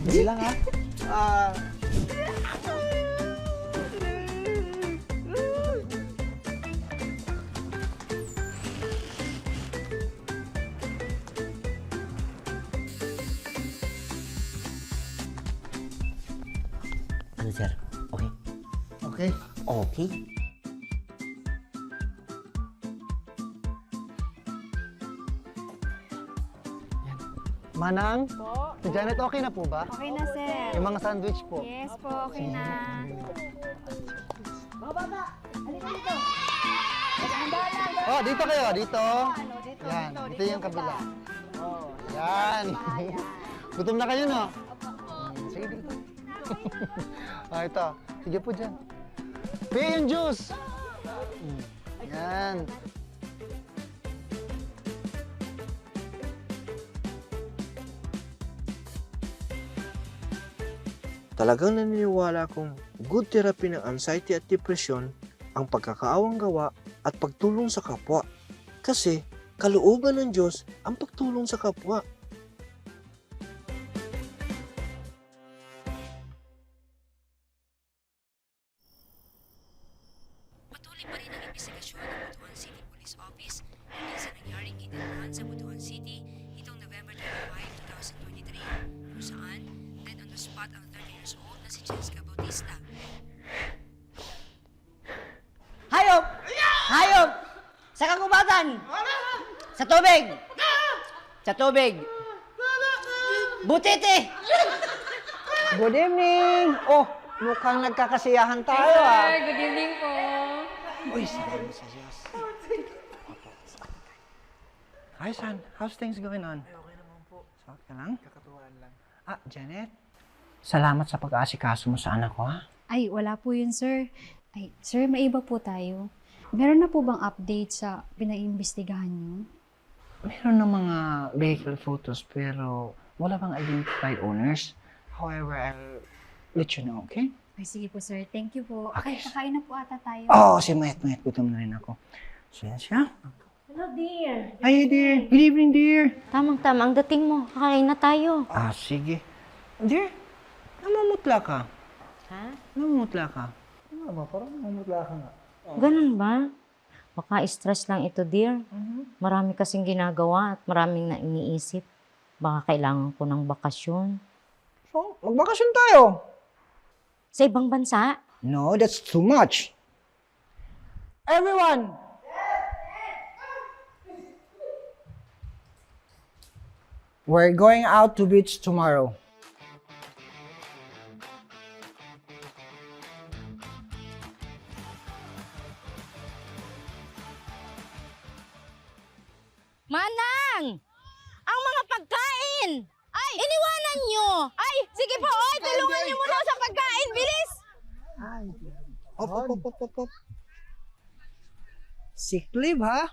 Hindi lang, ha? Ano, sir? Okay? Okay. Okay? Manang? Si Janet, okay na po ba? Okay na, sir. Yung mga sandwich po. Yes po, okay na. Oh, dito kayo, dito. Yan, dito yung kabila. Oh, yan. Gutom na kayo, no? Sige, dito. Ito. Sige po dyan. Pay yung juice. Yan. Talagang naniniwala kong good therapy ng anxiety at depression ang pagkakaawang gawa at pagtulong sa kapwa. Kasi kalooban ng Diyos ang pagtulong sa kapwa. Patuloy pa rin ang investigasyon ng Butuan City Police Office hinggil sa nangyaring hidden sa Butuan City itong November 25, 2023 kung saan dead on the spot ang 30 years old na si Jessica Bautista. Hayop! Hayop! Sa kagubatan! Sa tubig! Sa tubig! Butete! Good evening! Oh, mukhang nagkakasiyahan tayo, ah. Good evening po. Uy, salamat sa Diyos. Hi, son. How's things going on? Ay, okay naman po. Sakit ka lang? Kakatuwaan lang. Ah, Janet? Salamat sa pag-aasikaso mo sa anak ko, ha? Ay, wala po yun, sir. Ay, sir, may iba po tayo. Meron na po bang update sa pinaimbestigahan niyo? Meron ng mga vehicle photos pero wala bang identified owners. However, I'll let you know, okay? Ay, sige po, sir. Thank you po. Ay, kakain na po ata tayo. Oo, si Mayat. Gutom na rin ako. So, yan siya. Hello, dear. Hi, dear. Good evening, dear. Tamang-tama, ang dating mo. Kakain na tayo. Sige. Dear, namumutla ka. Ha? Namumutla ka. Ano ba? Parang namumutla ka nga. Ganun ba? Baka stress lang ito, dear. Marami kasing ginagawa at maraming na iniisip. Baka kailangan ko ng bakasyon. So, magbakasyon tayo. Sa ibang bansa? No, that's too much. Everyone! We're going out to beach tomorrow. Manang! Ang mga pagkain! Ay! Iniwanan nyo! Ay! Sige po! Ay! Tulungan nyo muna sa pagkain! Bilis! Op. Sick leave, ha?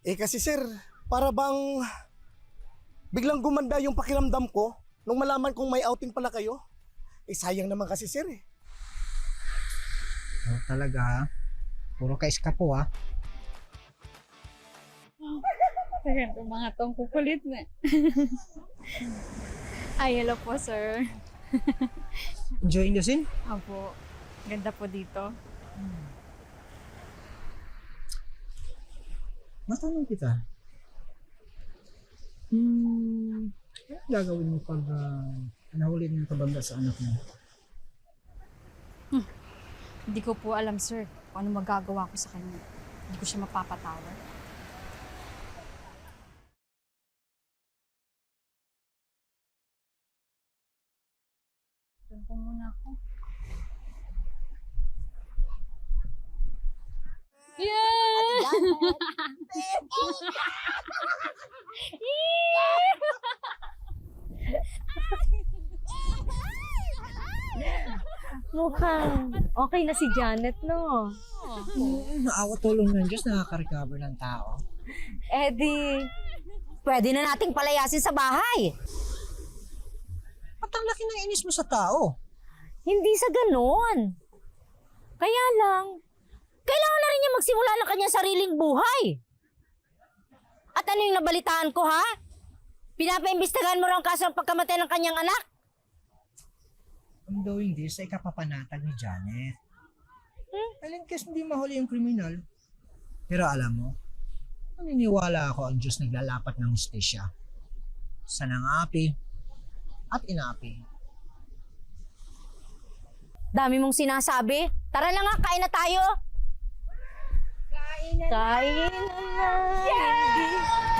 Kasi sir, para bang biglang gumanda yung pakiramdam ko nung malaman kong may outing pala kayo. Sayang naman kasi sir eh. Oh, talaga, ha? Puro ka-eskapo, ha? Ganito mga tong kukulit na. Ay, hello po, sir. Enjoying the scene? Opo. Ganda po dito. Matanong kita. Ano gagawin mo pag nahuli ng kabanda sa anak mo? Hindi ko po alam, sir, kung ano magagawa ko sa kanya. Hindi ko siya mapapatawad. Doon po muna ako. Mukhang okay na si Janet, no? Naawa tulong ng Diyos, nakaka-recover ng tao. Eddie, pwede na nating palayasin sa bahay. At ang laki ng inis mo sa tao. Hindi sa ganon. Kaya lang, kailangan na rin niya magsimula ng kanyang sariling buhay. At ano yung nabalitaan ko, ha? Pinapaimbestigahan mo raw ang kaso ng pagkamatay ng kanyang anak? I'm doing this ay kapapanatag ni Janet. Alin kasi hindi mahuli yung kriminal. Pero alam mo, naniniwala ako ang Diyos naglalapat ng hustisya. Sa nangapi at inapi. Dami mong sinasabi. Tara na nga, kain na tayo. Kain na. Yeah!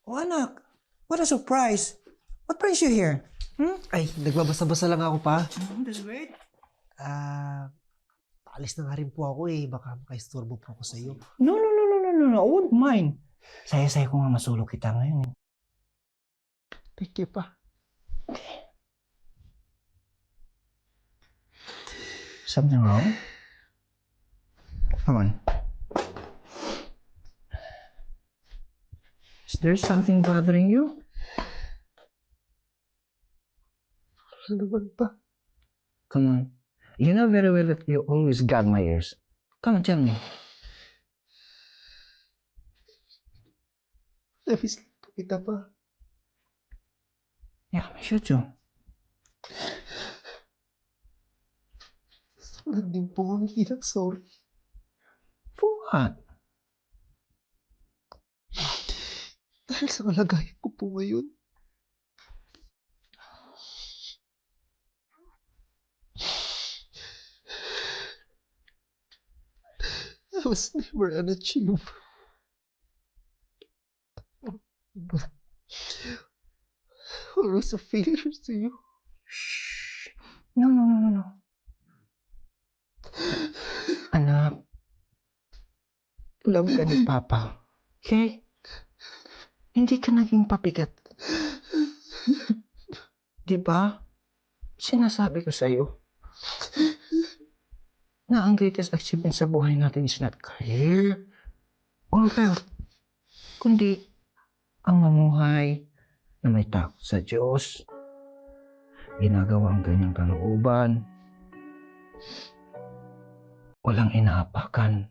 Oh anak, what a surprise. What brings you here? Ay, nagbabasa-basa lang ako pa. That's great. Paalis na nga rin po ako eh. Baka makaistorbo po ako sa iyo. No. I won't mind. Saya-saya ko nga masulog kita ngayon eh. Thank you pa. Something wrong? Come on. Is there something bothering you? Ano naman pa? Come on. You know very well that you always got my ears. Come on, tell me. Namiss po kita pa. Yeah, me too. Sulat din po humingi ng sorry. For what? Dahil sa kalagayan ko po ngayon. was never unachieved. But I was a failure to you. No. Anak, love ka ni Papa. Okay? Hindi ka naging pabigat. Di ba? Sinasabi ko sa'yo na ang greatest achievement sa buhay natin is not career or wealth, kundi ang mamuhay na may takot sa Diyos, ginagawa ang ganyang kalooban, walang inaapakan,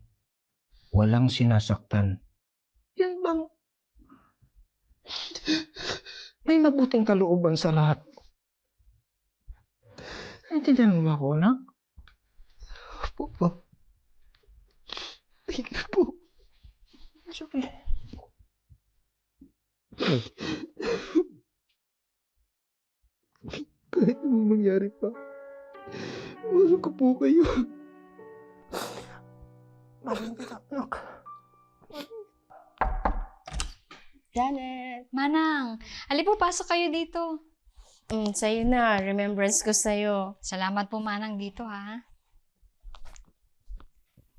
walang sinasaktan. Yan bang may mabuting kalooban sa lahat? Naintindihan mo ba ako, anak? Papa. Thank you po. It's okay. Kahit anong mangyari pa, mahal ko po kayo. Mahalin kita, anak. Janet! Manang, po, pasok kayo dito. Sa'yo na. Remembrance ko sa'yo. Salamat po, Manang, dito ha.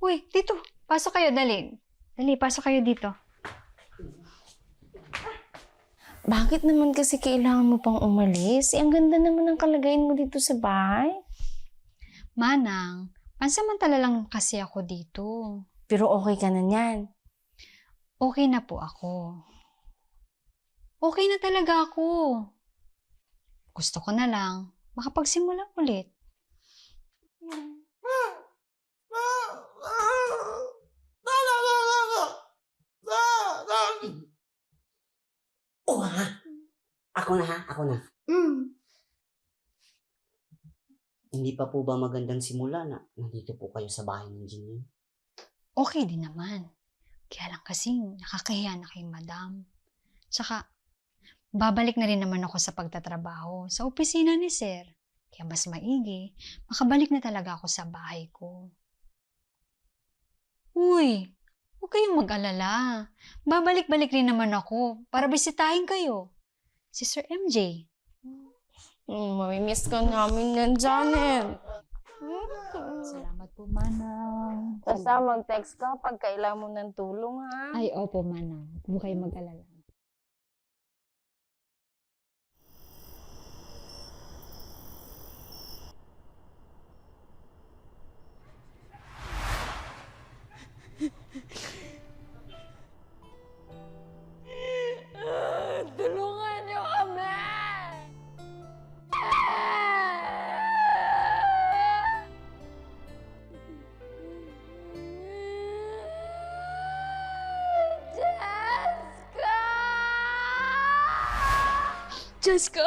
Uy, dito. Pasok kayo, dali. Dali, pasok kayo dito. Bakit naman kasi kailangan mo pang umalis? Ang ganda naman ng kalagayan mo dito sa bahay. Manang, pansamantala lang kasi ako dito. Pero okay ka na niyan. Okay na po ako. Okay na talaga ako. Gusto ko na lang makapagsimula ulit. Oo ha. Ako na. Hindi pa po ba magandang simula na nandito po kayo sa bahay ng Engineer? Okay din naman. Kaya lang kasi nakakahiya na kay Madam. Tsaka, babalik na rin naman ako sa pagtatrabaho sa opisina ni Sir. Kaya mas maigi, makabalik na talaga ako sa bahay ko. Uy, huwag kayong mag-alala. Babalik-balik rin naman ako para bisitahin kayo. Si Sir MJ. Mamimiss ka namin yan, Janet. Salamat po, Manang. Basta mag-text ka pag kailangan mo ng tulong, ha? Ay, opo, Manang. Huwag kayong mag-alala. Tulungan niyo kami! Jessica!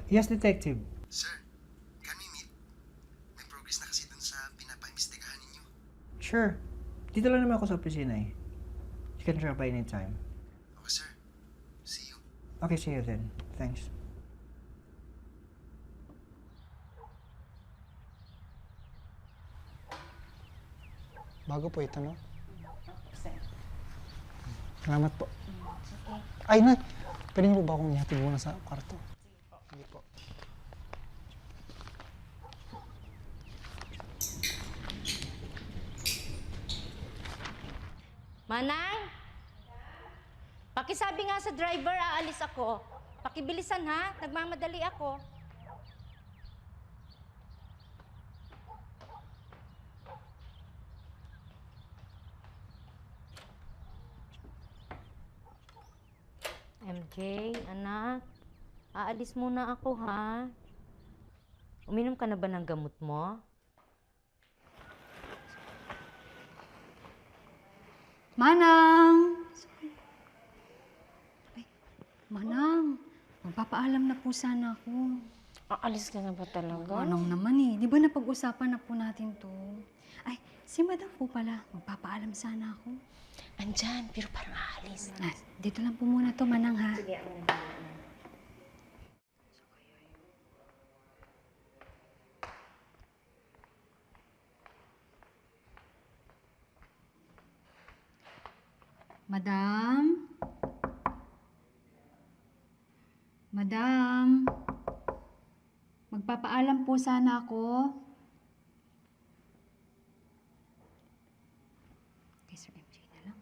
Yes, Detective. Sir, can we meet? May progress na kasi dun sa pinapaimbestigahan ninyo. Sure. Dito lang naman ako sa opisina eh. You can drop by anytime. Okay, sir. See you. Okay, see you then. Thanks. Bago po ito, no? Salamat po. Ay, na. Pwede niyo po ba akong ihatid muna sa kwarto? Sige po. Manang? Pakisabi nga sa driver, aalis ako. Pakibilisan ha, nagmamadali ako. MJ, anak, aalis muna ako ha. Uminom ka na ba ng gamot mo? Manang! Ay, Manang, magpapa magpapaalam na po sana ako. Aalis ka na ba talaga? Anong naman eh, di ba napag-usapan na po natin to? Ay, si madam po pala, magpapaalam sana ako. Andyan, pero parang aalis. Ah, dito lang po muna to, Manang ha. Sige, Madam? Madam? Magpapaalam po sana ako. Kay Sir MJ na lang.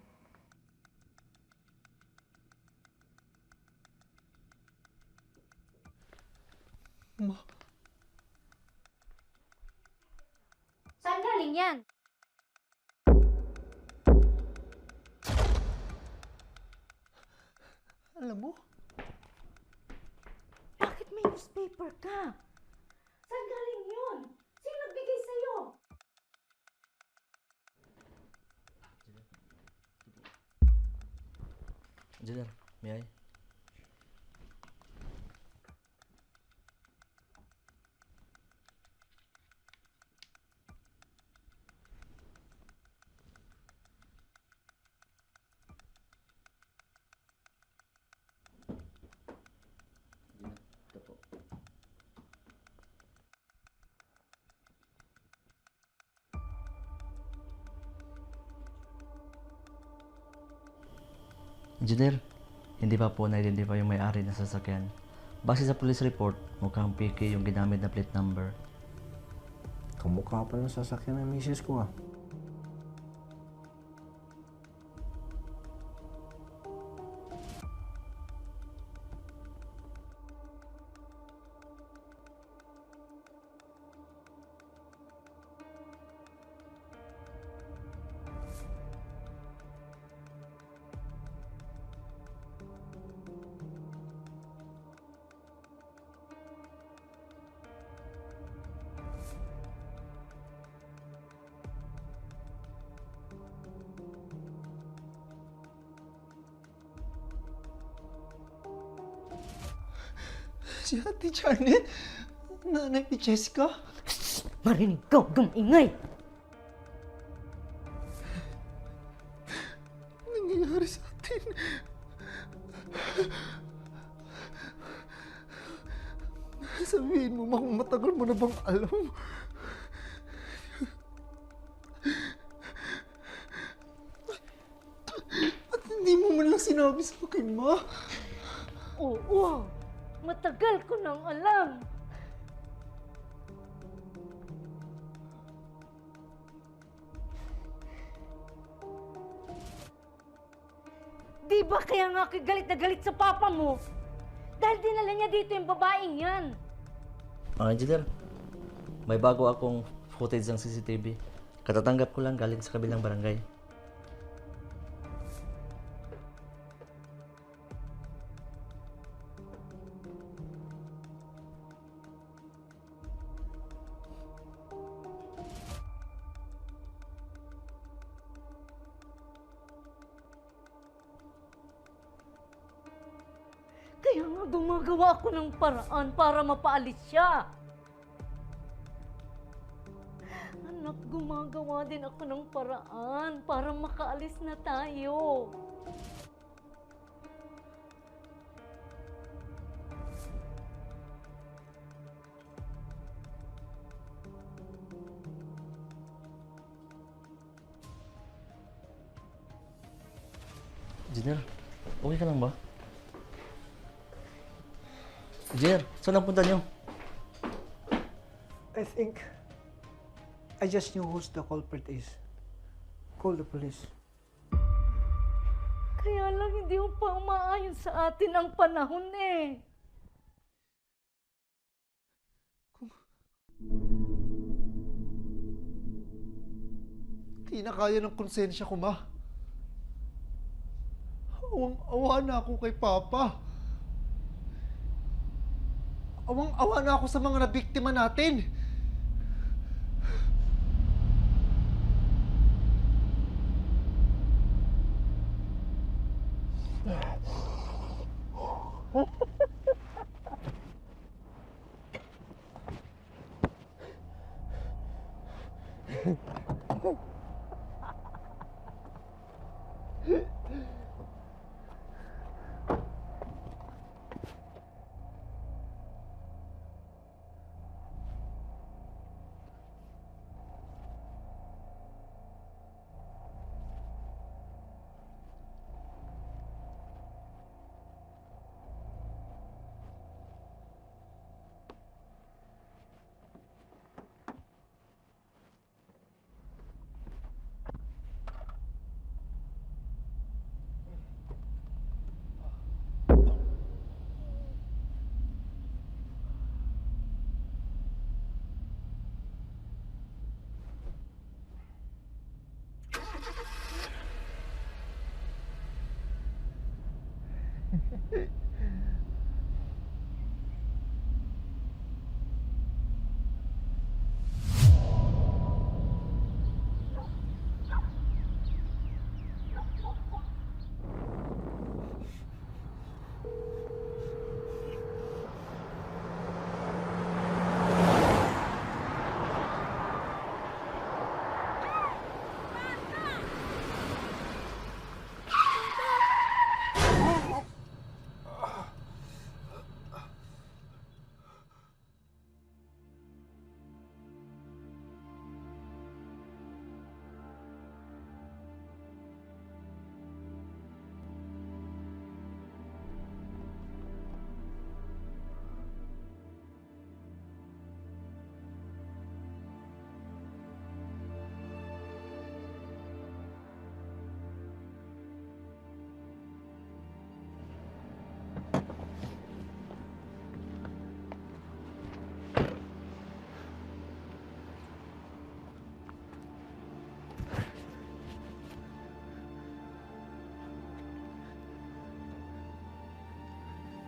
Ma, Saan galing yan? alam mo, Bakit may newspaper ka? Saan galing yun? Sino nagbigay sa'yo? Engineer, may I? Engineer, hindi pa po na-identify yung may-ari ng sasakyan. Base sa police report, mukhang PK yung ginamit na plate number. Kamukha pa ng sasakyan ng misis ko ah. Si Ate Janet, nanay ni Jessica. Marinig ka, huwag kang ingay! Nangyayari sa atin. Sabihin mo, ma, kung matagal mo na bang alam? At hindi mo man lang sinabi sa akin, ma? Oo, matagal ko nang alam. Di ba kaya nga ako galit na galit sa papa mo? Dahil dinala niya dito yung babaeng yan. Engineer, may bago akong footage ng CCTV. Katatanggap ko lang galing sa kabilang barangay. Kaya nga gumagawa ako ng paraan para mapaalis siya. Anak, gumagawa din ako ng paraan para makaalis na tayo. Engineer, okay ka lang ba? Engineer, saan ang punta niyo? I think I just knew who the culprit is. Call the police. Kaya lang hindi mo pa umaayon sa atin ang panahon eh. Di na kaya ng konsensya ko, ma. Awang-awa na ako kay Papa. Awang-awa na ako sa mga nabiktima natin.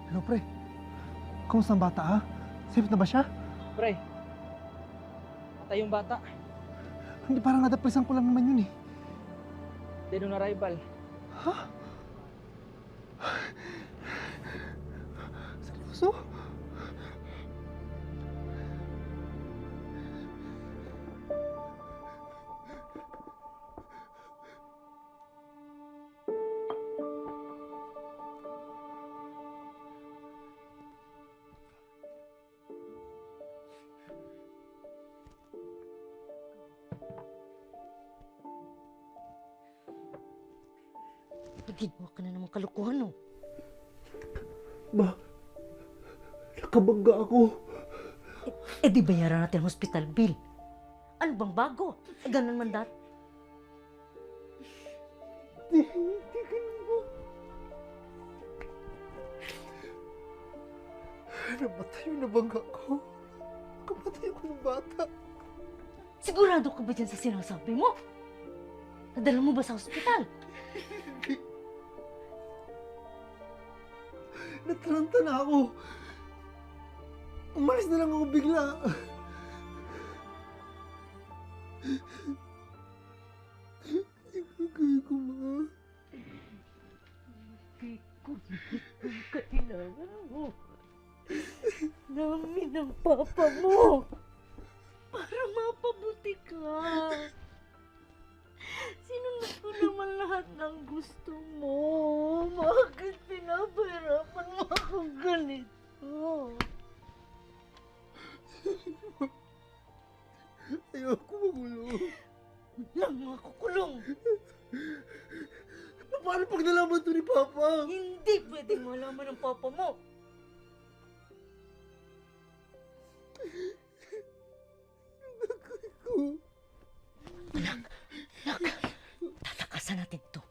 Hello, pre. Kumusta ang bata, ha? Safe na ba siya? Pre, patay yung bata. Hindi, parang nadapresan ko lang naman yun, eh. Dead on arrival. Ha? Seryoso? Ginawa ka na naman kalukuhan, no? Ba, nakabangga ako. Eh di bayaran natin ang hospital bill. Ano bang bago? Eh ganun man dati. Hindi ganun ba? Namatay yung nabangga ko. Nakamatay ako ng bata. Sigurado ka ba dyan sa sinasabi mo? Nadala mo ba sa hospital? Nataranta na ako. Umalis na lang ako bigla. Hindi ko ma. Hindi ko kailangan mo. Namin ang papa mo. Para mapabuti ka. Sinunod ko naman lahat ng gusto mo. Bakit pinapahirapan mo ako ganito? Ayoko makulong. Walang makukulong. Paano pag nalaman to ni Papa? Hindi pwedeng malaman ng papa mo. Anak, tatakasan natin to.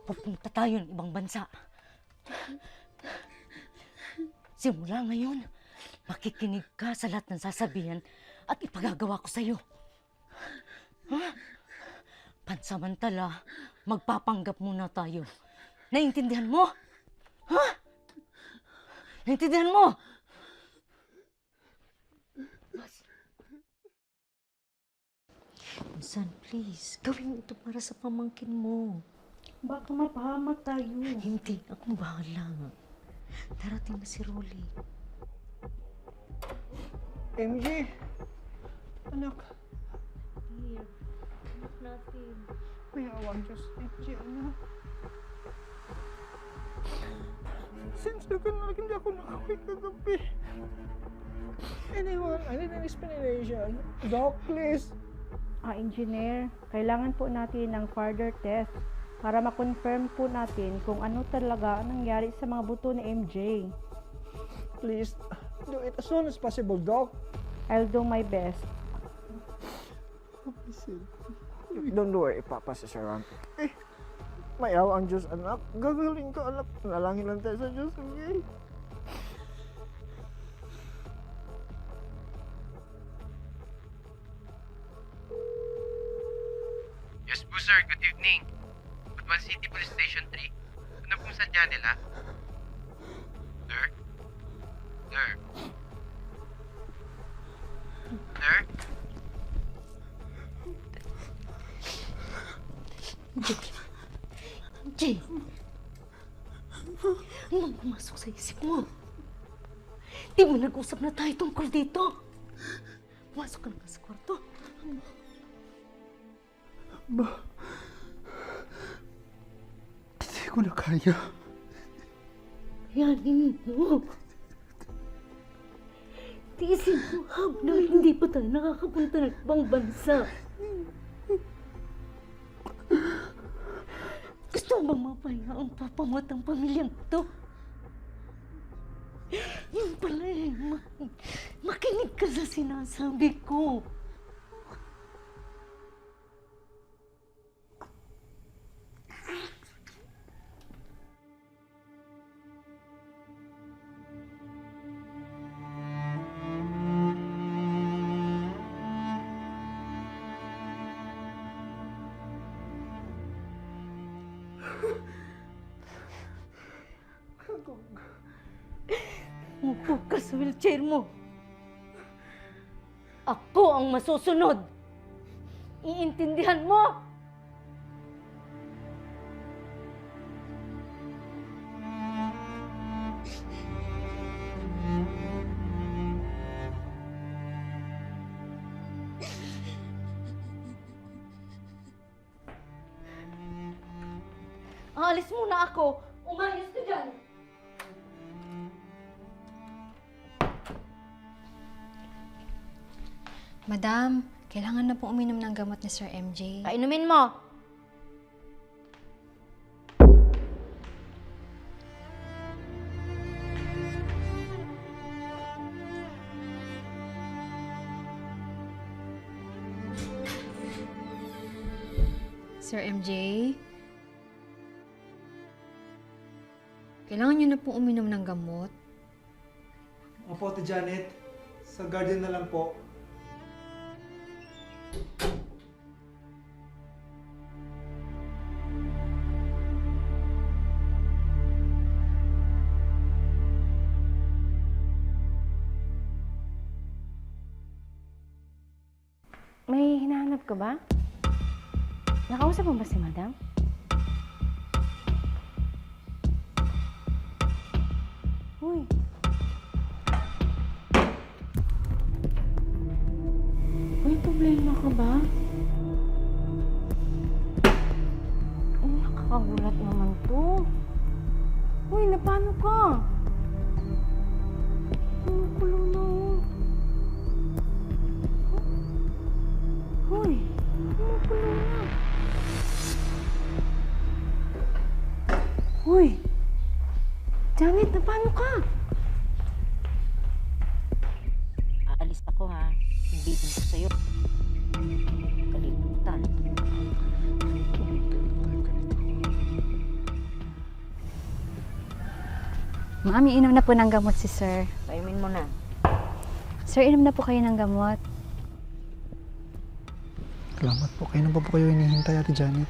Pupunta tayo ng ibang bansa. Simula ngayon, makikinig ka sa lahat ng sasabihan at ipagagawa ko sa'yo. Ha? Pansamantala, magpapanggap muna tayo. Naiintindihan mo? Ha? Naiintindihan mo? Insan, please, gawin mo ito para sa pamangkin mo. Baka mapahamak tayo. Hindi, akong bahala. Darating na si Rolly. MJ! Anak! Here, anak natin. May awang Diyos, Itchy, anak. Since ka na hindi ako nakawig kagabi. Anyone, I need an explanation. Doc, please. Engineer, kailangan po natin ng further test para ma-confirm po natin kung ano talaga ang nangyari sa mga buto ni MJ. Please, do it as soon as possible, Doc. I'll do my best. Don't worry, Papa, si Sharon. May awa ang Diyos, anak. Gagaling ka, anak. Nalangin lang tayo sa Diyos, okay? Yes po sir, good evening. Butuan City Police Station 3. Ano pong sadya nila? Sir? Sir? Sir? Jay! Anong pumasok sa isip mo? Di mo nag-usap na tayo tungkol dito. Pumasok ka na sa kwarto. Hindi ko na kaya. Yanin mo. Tiisin mo habang hindi pa tayo nakakapunta ng ibang bansa. Gusto mo bang mapahinga ang papa mo at ang pamilyang to? Yun pala eh, makinig ka sa sinasabi ko. Upo ka sa wheelchair mo. Ako ang masusunod. Iintindihan mo? Alis muna ako. Umayos ka dyan. Madam, kailangan na pong uminom ng gamot ni Sir MJ. Painumin mo. Sir MJ? Kailangan niyo na pong uminom ng gamot. Opo, Ate Janet. Sa garden na lang po. May hinahanap ka ba? Nakausap mo ba si Madam? Uy. May problema ka ba? Nakakagulat naman to. Uy, napano ka? Kumukulo na oh. Uy, kumukulo na. Uy, Janet, napano ka? Aalis ako ha. Ibitin ko sa'yo. Kalimutan. Ma'am, iinom na po ng gamot si Sir. Painumin mo na. Sir, inom na po kayo ng gamot. Salamat po. Kailan pa po kayo hinihintay, Ate Janet?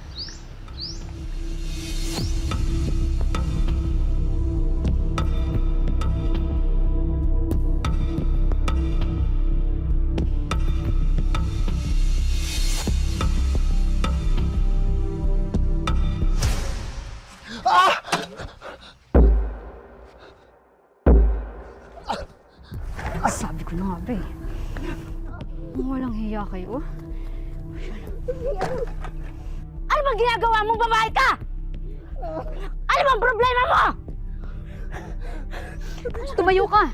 Sabi ko na nga ba eh. Walang hiya kayo. Ano ba bang ginagawa mong babae ka? Ano bang problema mo? Tumayo ka!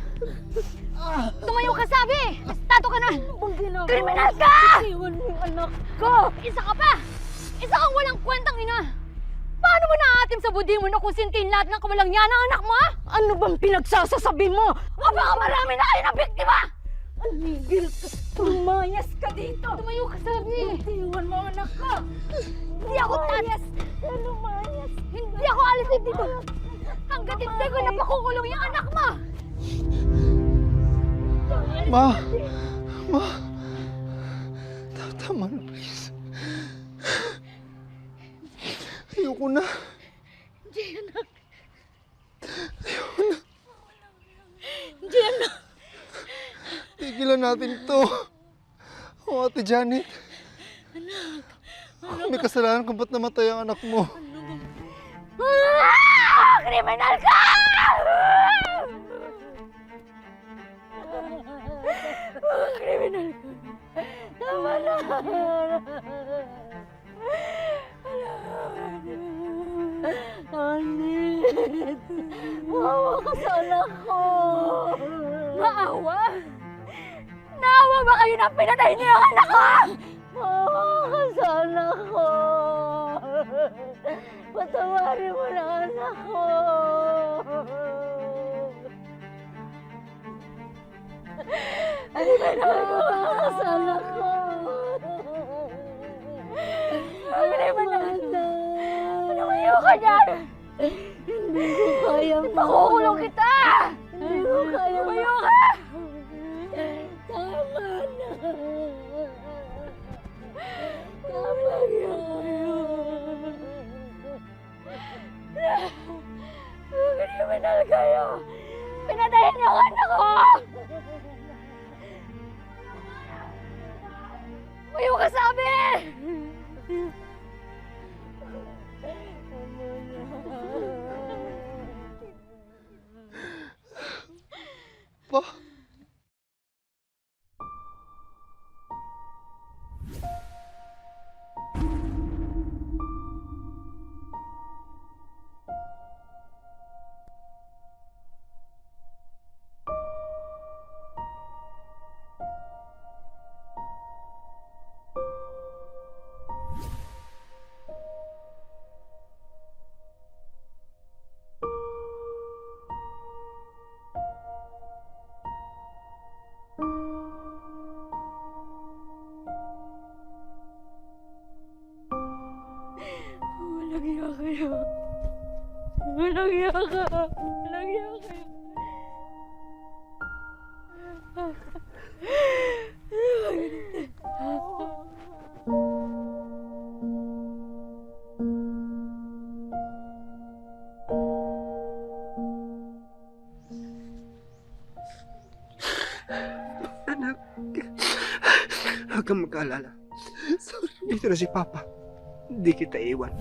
Tumayo ka, sabi! Estado ka na! Kriminal ka! Iwan mo yung anak ko! Isa ka pa! Isa kang walang kwentang ina! Paano mo naatim sa budi mo na kusintin lahat ng kamalangyan ng anak mo? Ano bang pinagsasasabi mo? O baka marami na kayo na biktima? Anigil ka! Tumayas ka dito! Tumayo ka, sabi! Iwan mo ang anak ko! Hindi ako tatas! Lumayas! Hindi ako alisin dito! Hanggat hindi ko napakukulong yung anak mo! Ma! Ma! Tama na, please. Ayoko na. Hindi, anak. Ayoko na. Hindi, anak. Tigilan natin to. O, Ate Janet. Anak. May kasalanan kung ba't namatay ang anak mo. Kriminal ka! Kriminal ka! Tama na! Anit! Maawa ka sa anak ko! Maawa? Naawa ba kayo na pinatay niyo yung anak ko? Maawa ka sa anak ko! Patawarin mo na anak ko! Ano ba nagawa ka sa anak ko? Kriminal! Tumayo ka dyan! Hindi ko kaya Pakukulong kita! Hindi ko kaya Tumayo ka! Tama na! Tama na! Kriminal kayo! Pinatayin niyo ang anak ko! Tumayo ka, sabi! Pa? Walang iya kayo. Walang iya ka. Walang iya kayo. Anak, huwag kang mag-alala. Dito na si Papa. Hindi kita iwan.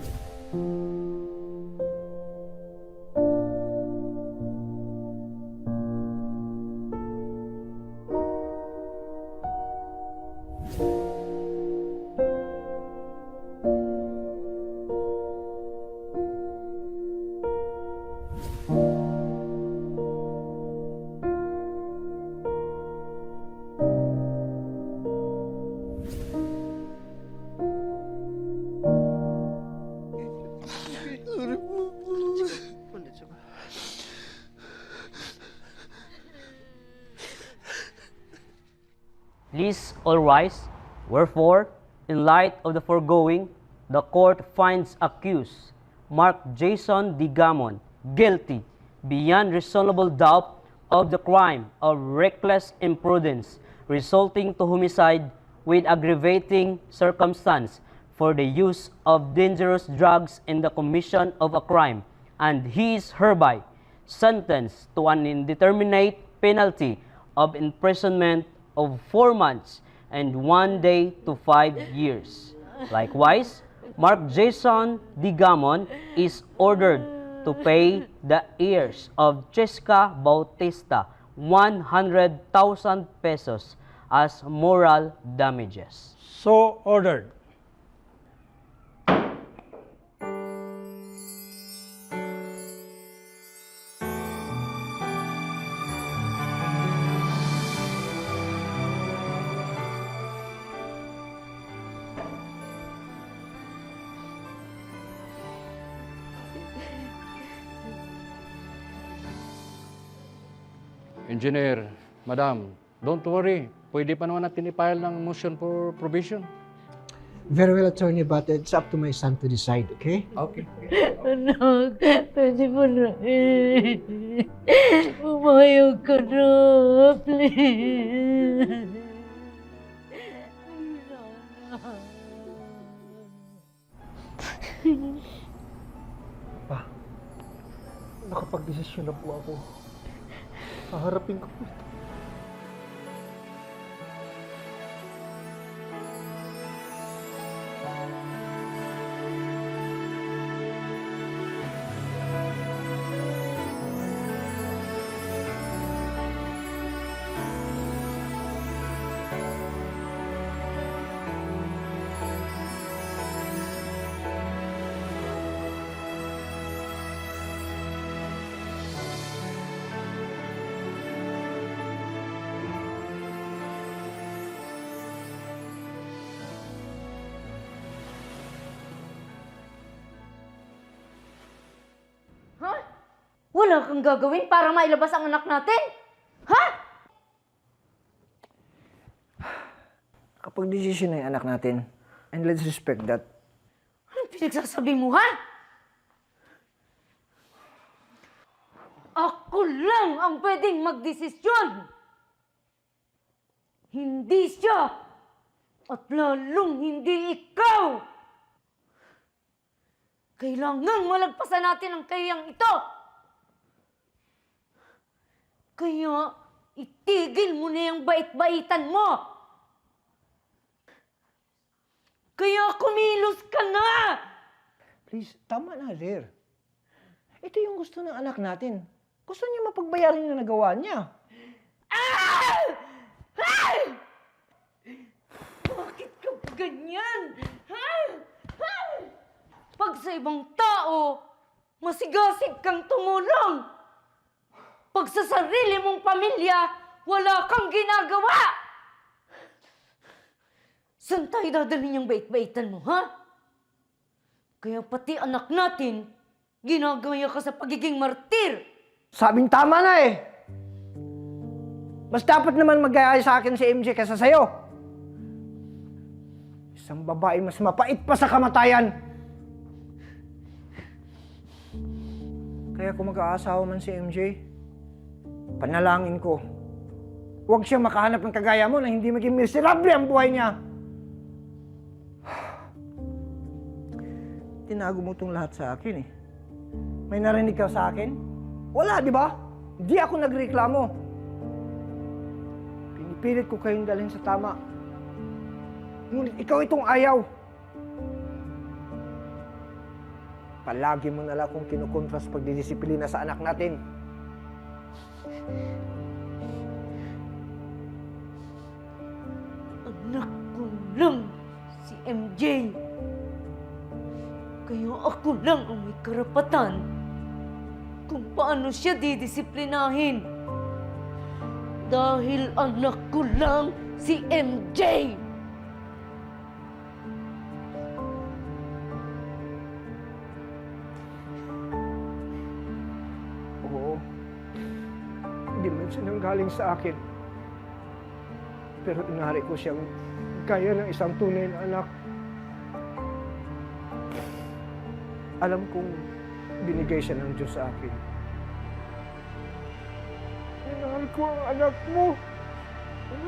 Please all rise. Wherefore, in light of the foregoing, the court finds accused Mark Jason Digamon guilty beyond reasonable doubt of the crime of reckless imprudence resulting to homicide with aggravating circumstance for the use of dangerous drugs in the commission of a crime, and he is hereby sentenced to an indeterminate penalty of imprisonment of 4 months and 1 day to 5 years. Likewise, Mark Jason Digamon is ordered to pay the heirs of Jessica Bautista 100,000 pesos as moral damages. So ordered. Engineer, Madam, don't worry. Pwede pa naman natin i-file ng motion for provision. Very well, attorney, but it's up to my son to decide, okay? Okay. Anak, pwede mo na Umayag ka na, please. Pa, nakapag-desisyon na po ako. Haharapin ko po ito. Wala kang gagawin para mailabas ang anak natin? Ha? Kapag desisyon na yung anak natin, and let's respect that. Anong pinagsasabi mo, ha? Ako lang ang pwedeng magdesisyon. Hindi siya. At lalong hindi ikaw. Kailangang malagpasan natin ang kayang ito. Kaya, itigil mo na yung bait-baitan mo. Kaya kumilos ka na! Please, tama na, Rer. Ito yung gusto ng anak natin. Gusto niya mapagbayaran yung nagawa niya. Bakit ka ganyan? Pag sa ibang tao, masigasig kang tumulong. Pag sa sarili mong pamilya, wala kang ginagawa! Saan tayo dadalhin yung bait-baitan mo, ha? Kaya pati anak natin, ginagaya ka sa pagiging martir. Sabing tama na eh. Mas dapat naman mag-gaya sa akin si MJ kaysa sa'yo. Isang babae mas mapait pa sa kamatayan. Kaya kung mag-aasawa man si MJ, panalangin ko, huwag siya makahanap ng kagaya mo na hindi maging miserable ang buhay niya. Tinago mo itong lahat sa akin eh. May narinig ka sa akin? Wala, di ba? Hindi ako nagreklamo. Pinipilit ko kayong dalhin sa tama. Ngunit ikaw itong ayaw. Palagi mo na lang kung kinukontra sa pagdidisiplina sa anak natin. Anak ko lang si MJ. Kaya ako lang ang may karapatan kung paano siya didisiplinahin. Dahil anak ko lang si MJ. Oo. Hindi man siya nanggaling sa akin. Pero inari ko siyang gaya ng isang tunay na anak. Alam kong binigay siya ng Diyos sa akin. Minahal ko ang anak mo.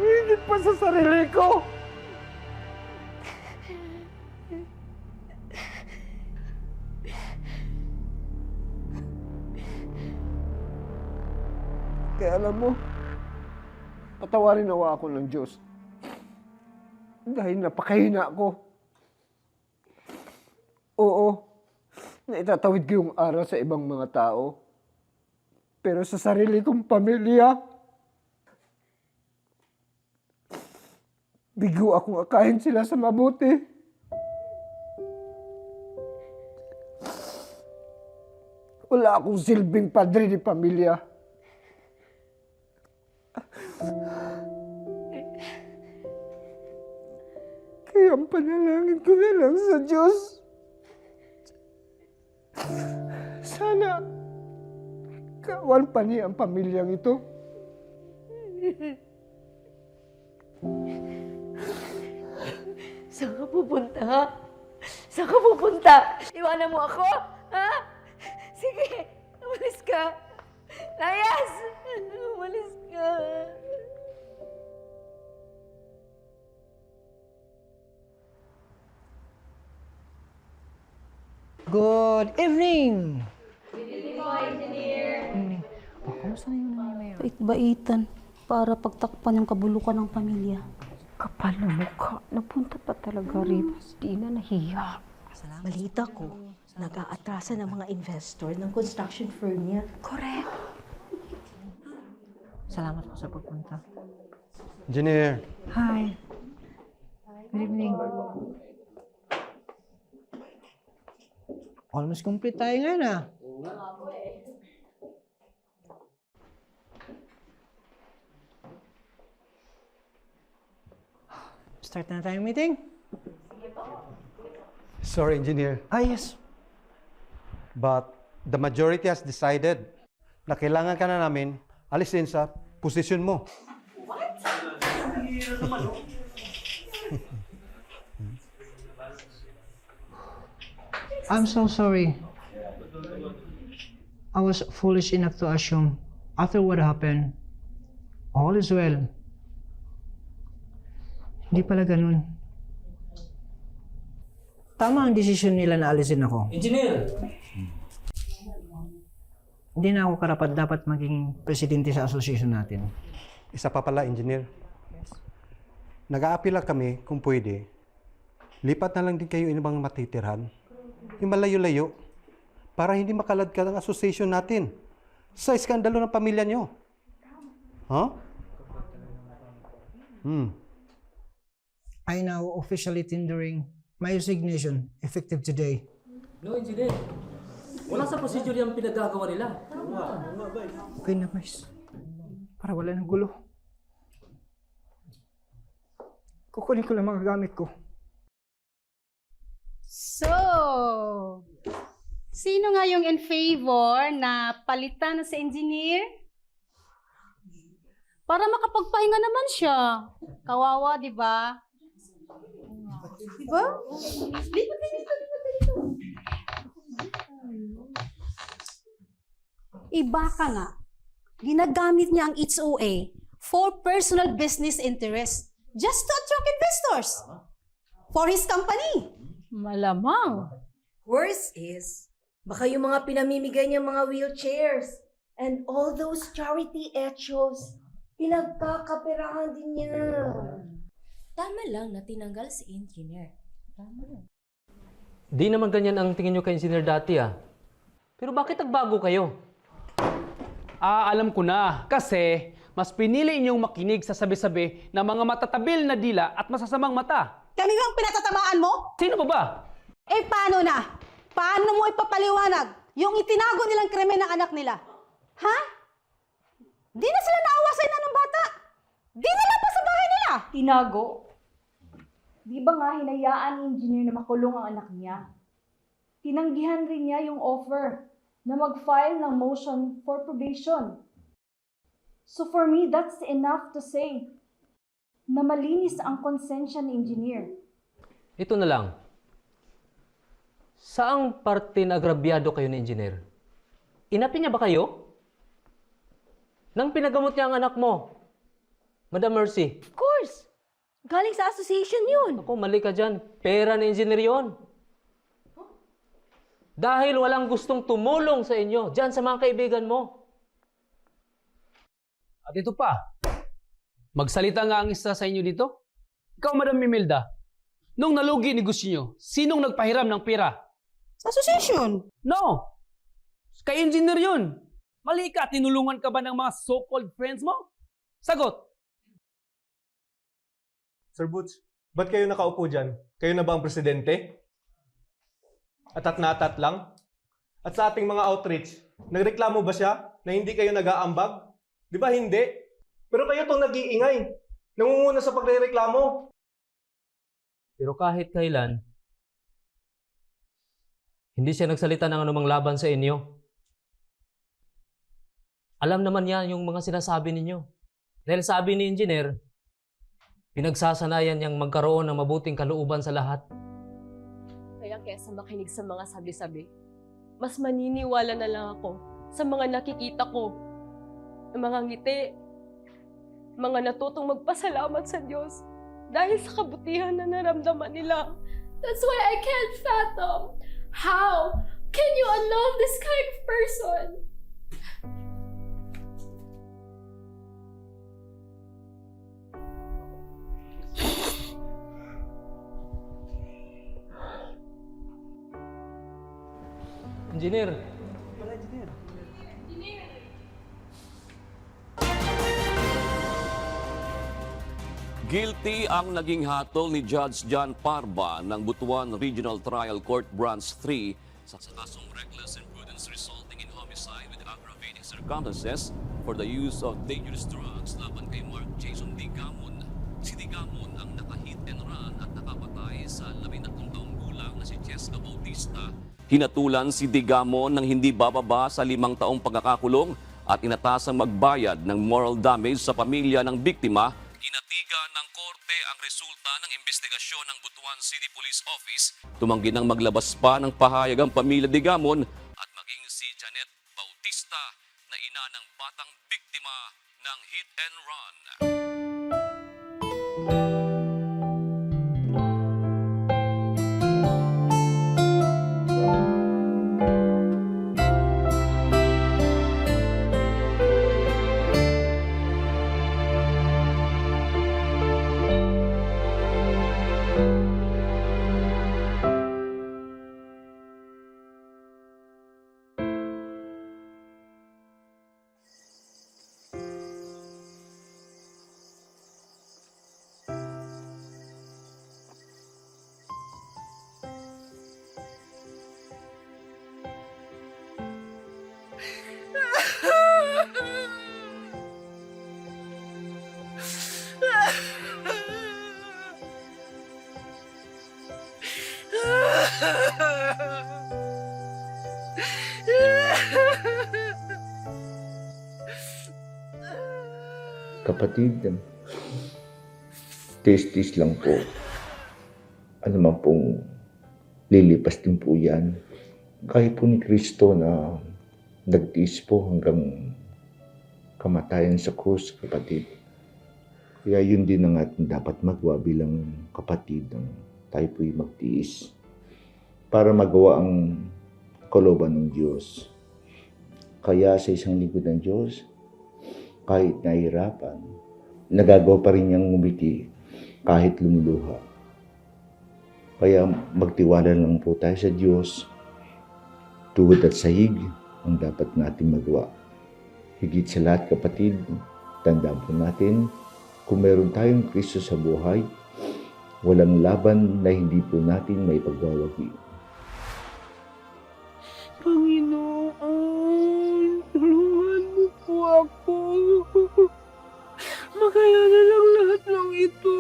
Higit pa sa sarili ko. Kaya alam mo, patawarin nawa ako ng Diyos. Dahil napakahina ko. Oo, naitatawid ko yung aral sa ibang mga tao. Pero sa sarili kong pamilya, bigo akong akayin sila sa mabuti. Wala akong silbing padre ni pamilya. Kaya ang panalangin ko na lang sa Diyos. Sana kawan pa niya ang pamilyang ito. Saan ka pupunta? Saan ka pupunta? Iwanan mo ako? Ha? Sige, umalis ka. Layas! Umalis ka. Good evening! Kamusta na yung nanay Mary? Bait-baitan para pagtakpan yung kabulukan ng pamilya. Kapal na mukha. Napunta pa talaga rito. Di na nahiya. Balita ko, nag-aatrasan ng mga investor ng construction firm niya. Correct. Salamat po sa pagpunta. Engineer. Hi. Good evening. Almost complete tayo ngayon ah. Start na tayong meeting? Sorry, Engineer. Yes. But the majority has decided na kailangan ka na namin alisin sa posisyon mo. I'm so sorry. I was foolish enough to assume after what happened, all is well. Hindi pala ganun. Tama ang desisyon nila na alisin ako. Engineer! Hindi na ako karapat dapat maging presidente sa association natin. Isa pa pala, Engineer. Nag-aapila kami kung pwede. Lipat na lang din kayo ibang matitirhan. Yung malayo-layo. Para hindi makalad ka ng association natin. Sa iskandalo ng pamilya nyo. Huh? I now officially tendering my resignation effective today. No, Engineer. Wala sa procedure yung pinagagawa nila. Okay na, boys. Para wala ng gulo. Kukunin ko lang mga gamit ko. So, sino nga yung in favor na palitan na si engineer? Para makapagpahinga naman siya. Kawawa, di ba? Di ba? Lipat dito. Iba ka nga. Ginagamit niya ang HOA for personal business interest just to attract investors for his company. Malamang. Worse is, baka yung mga pinamimigay niyang mga wheelchairs and all those charity echos, pinagkakaperahan din niya. Tama lang na tinanggal si engineer. Tama lang. Di naman ganyan ang tingin nyo kay engineer dati ah. Pero bakit nagbago kayo? Alam ko na. Kasi mas pinili inyong makinig sa sabi-sabi ng mga matatabil na dila at masasamang mata. Kami bang pinatatamaan mo? Sino pa ba? Eh paano na? Paano mo ipapaliwanag yung itinago nilang krimen ng anak nila? Ha? Di na sila naawasan na ng bata. Di na lang pa sa bahay nila. Tinago? Di ba nga hinayaan ni engineer na makulong ang anak niya? Tinanggihan rin niya yung offer na mag-file ng motion for probation. So for me, that's enough to say na malinis ang konsensya ni engineer. Ito na lang. Saang parte na agrabyado kayo ni engineer? Inapi niya ba kayo? Nang pinagamot niya ang anak mo, Madam Mercy. Of course! Galing sa association yun. Ako, mali ka dyan. Pera ni engineer yun. Dahil walang gustong tumulong sa inyo, dyan sa mga kaibigan mo. At ito pa. Magsalita nga ang isa sa inyo dito. Ikaw, Madam Mimilda. Nung nalugi negosyo nyo, sinong nagpahiram ng pera? Sa association. No! Kay engineer yun. Mali ka, tinulungan ka ba ng mga so-called friends mo? Sagot! Sir Butch, ba't kayo nakaupo dyan? Kayo na ba ang presidente? Atat na atat lang? At sa ating mga outreach, nagreklamo ba siya na hindi kayo nag-aambag? Di ba hindi? Pero kayo itong nag-iingay. Nangunguna sa pagre-reklamo. Pero kahit kailan, hindi siya nagsalita ng anumang laban sa inyo. Alam naman niya yung mga sinasabi ninyo. Dahil sabi ni engineer, pinagsasanayan niyang magkaroon ng mabuting kalooban sa lahat. Kaya kaysa makinig sa mga sabi-sabi, mas maniniwala na lang ako sa mga nakikita ko, ng mga ngiti, mga natutong magpasalamat sa Diyos dahil sa kabutihan na naramdaman nila. That's why I can't fathom how can you allow this kind of person? Engineer, Guilty ang naging hatol ni Judge John Parba ng Butuan Regional Trial Court Branch 3 sa kasong reckless imprudence resulting in homicide with aggravating circumstances for the use of dangerous drugs laban kay Mark Jason Digamon. Si Digamon ang naka-hit and run at nakapatay sa 13 taong gulang na si Cheska Bautista. Hinatulan si Digamon ng hindi bababa sa 5 taong pagkakakulong at inatasang magbayad ng moral damage sa pamilya ng biktima. Inatigan ng korte ang resulta ng investigasyon ng Butuan City Police Office. Tumanggi nang maglabas pa ng pahayag ang pamilya Digamon at maging si Janet Bautista na ina ng batang biktima ng hit and run. Kapatid, tis-tis lang po. Ano man pong lilipas din po yan. Kaya po ni Kristo na nagtiis po hanggang kamatayan sa krus, kapatid. Kaya yun din ang ating dapat magawa bilang kapatid, ng tayo po'y magtiis para magawa ang kalooban ng Diyos. Kaya sa isang lingkod ng Diyos, kahit nahihirapan, nagagawa pa rin niyang ngumiti kahit lumuluha. Kaya magtiwala lang po tayo sa Diyos. Tuhod at sahig ang dapat natin magawa. Higit sa lahat, kapatid, tandaan po natin, kung meron tayong Kristo sa buhay, walang laban na hindi po natin may pagwawagi. Panginoon, tulungan mo po ako. Makayanan lang lahat ng ito.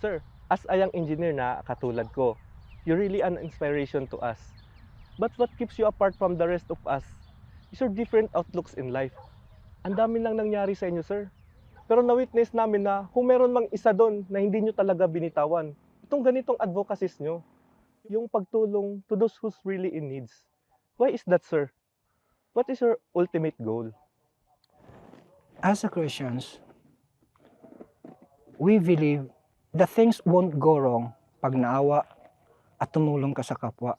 Sir, as a young engineer na katulad ko, you're really an inspiration to us. But what keeps you apart from the rest of us is your different outlooks in life. Ang dami lang nangyari sa inyo, sir. Pero na-witness namin na kung meron mang isa doon na hindi nyo talaga binitawan, itong ganitong advocacies nyo, yung pagtulong to those who's really in needs. Why is that, sir? What is your ultimate goal? As a Christians, we believe that things won't go wrong pag naawa at tumulong ka sa kapwa.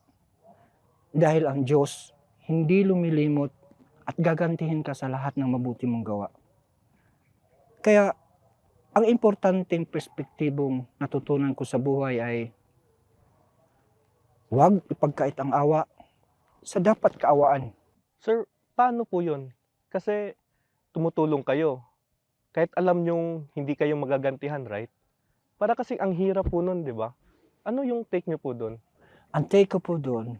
Dahil ang Diyos hindi lumilimot at gagantihin ka sa lahat ng mabuti mong gawa. Kaya, ang importanteng perspektibong natutunan ko sa buhay ay huwag ipagkait ang awa sa dapat kaawaan. Sir, paano po yun? Kasi tumutulong kayo. Kahit alam nyong hindi kayo magagantihan, right? Para kasing ang hirap po nun, di ba? Ano yung take nyo po doon? Ang take ko po doon,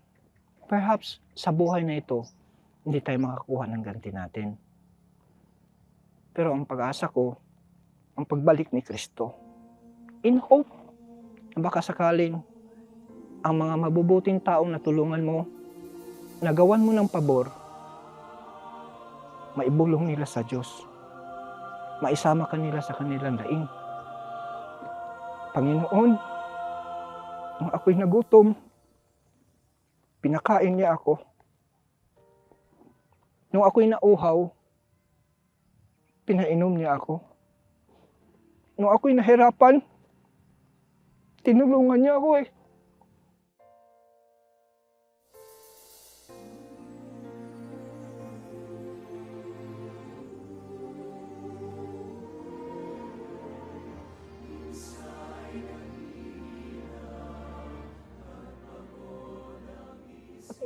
perhaps sa buhay na ito, hindi tayo makakuha ng ganti natin. Pero ang pag-asa ko, ang pagbalik ni Kristo. In hope, na baka sakaling ang mga mabubuting taong natulungan mo, nagawan mo ng pabor, maibulong nila sa Diyos. Maisama ka nila sa kanilang daing. Panginoon, nung ako'y nagutom, pinakain niya ako. Nung ako'y nauhaw, pinainom niya ako. Nung ako'y nahirapan, tinulungan niya ako eh.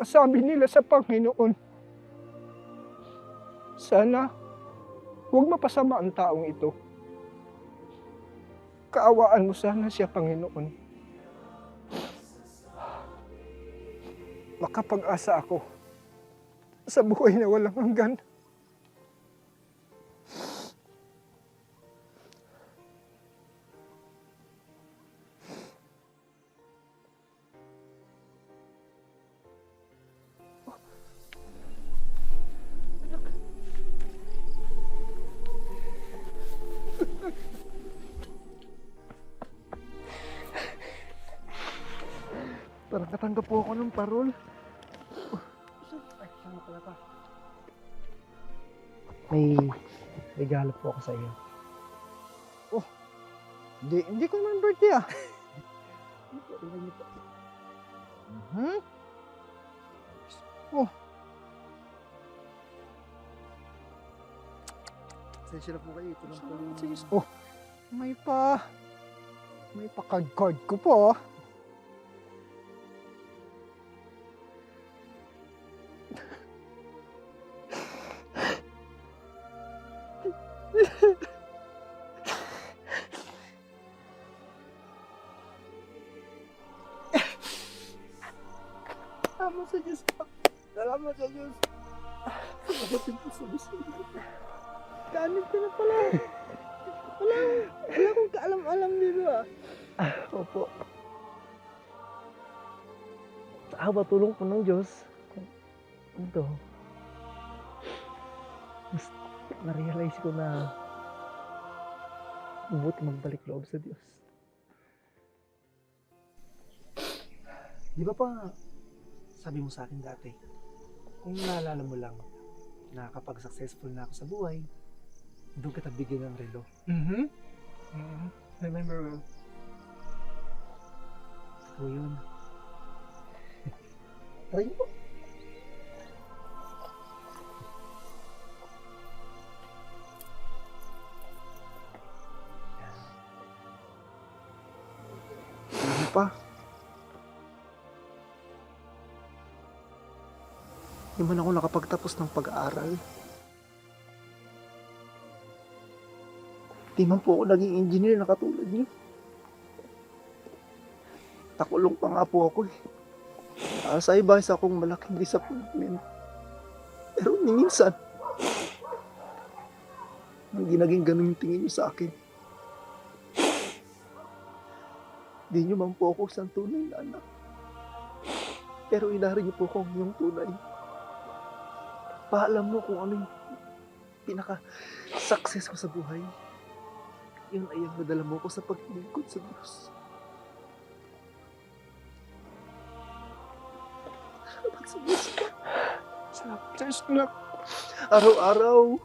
Sabi nila sa Panginoon, sana huwag mapasama ang taong ito. Kaawaan mo sana siya, Panginoon. Makapag-asa ako sa buhay na walang hanggan. Parang natanggap po ako ng parol. Ay, saan pala pa? May regalo po ako sa iyo. Oh, hindi ko naman birthday ah. Oh. Sensya na po kayo. Ito lang po yung... Oh, may pa-card ko po. Salamat sa Diyos. Salamat sa Diyos. Salamat po sa Diyos. Kaanib ka na pala. Wala akong kaalam-alam dito ah. Opo. Sa awa tulong po ng Diyos. Ito. Mas na-realize ko na mabuti magbalik loob sa Diyos. Di ba pa sabi mo sa akin dati, kung naalala mo lang na kapag successful na ako sa buhay, doon kita bigyan ng relo. Remember well. Ito yun. Try mo. Ano pa? Hindi man ako nakapagtapos ng pag-aaral. Di man po ako naging engineer na katulad niyo. Nakulong pa nga po ako eh. Sa iba, isa akong malaking disappointment. Pero ni minsan, hindi naging ganun yung tingin niyo sa akin. Di niyo man po ako isang tunay na anak. Pero inari niyo po akong yung tunay. Paalam mo kung ano yung pinaka-success ko sa buhay. Yun ay ang nadala mo ko sa paglingkod sa Diyos. Salamat sa Diyos. Salamat sa Diyos, anak. Araw-araw,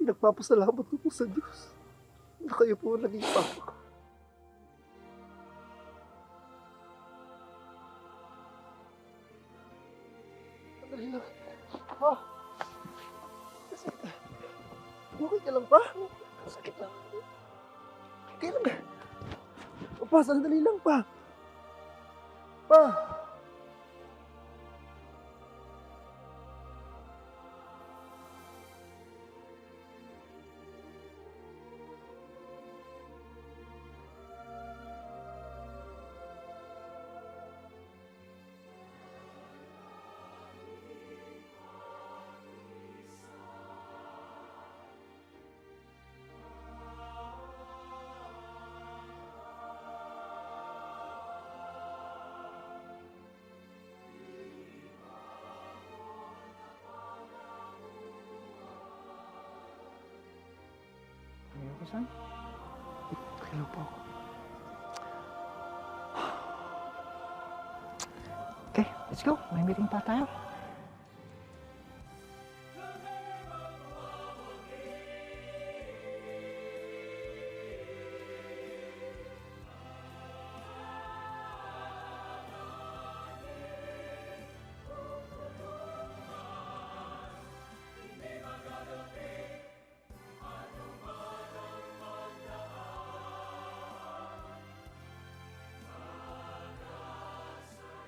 pinagpapasalamat ko po sa Diyos na kayo po naging papa ko. Sandali lang. Pa! Okay ka lang pa? Sakit lang. Okay lang. Pa, sandali lang pa. Pa! son? Hello po. Okay, let's go. May meeting pa tayo.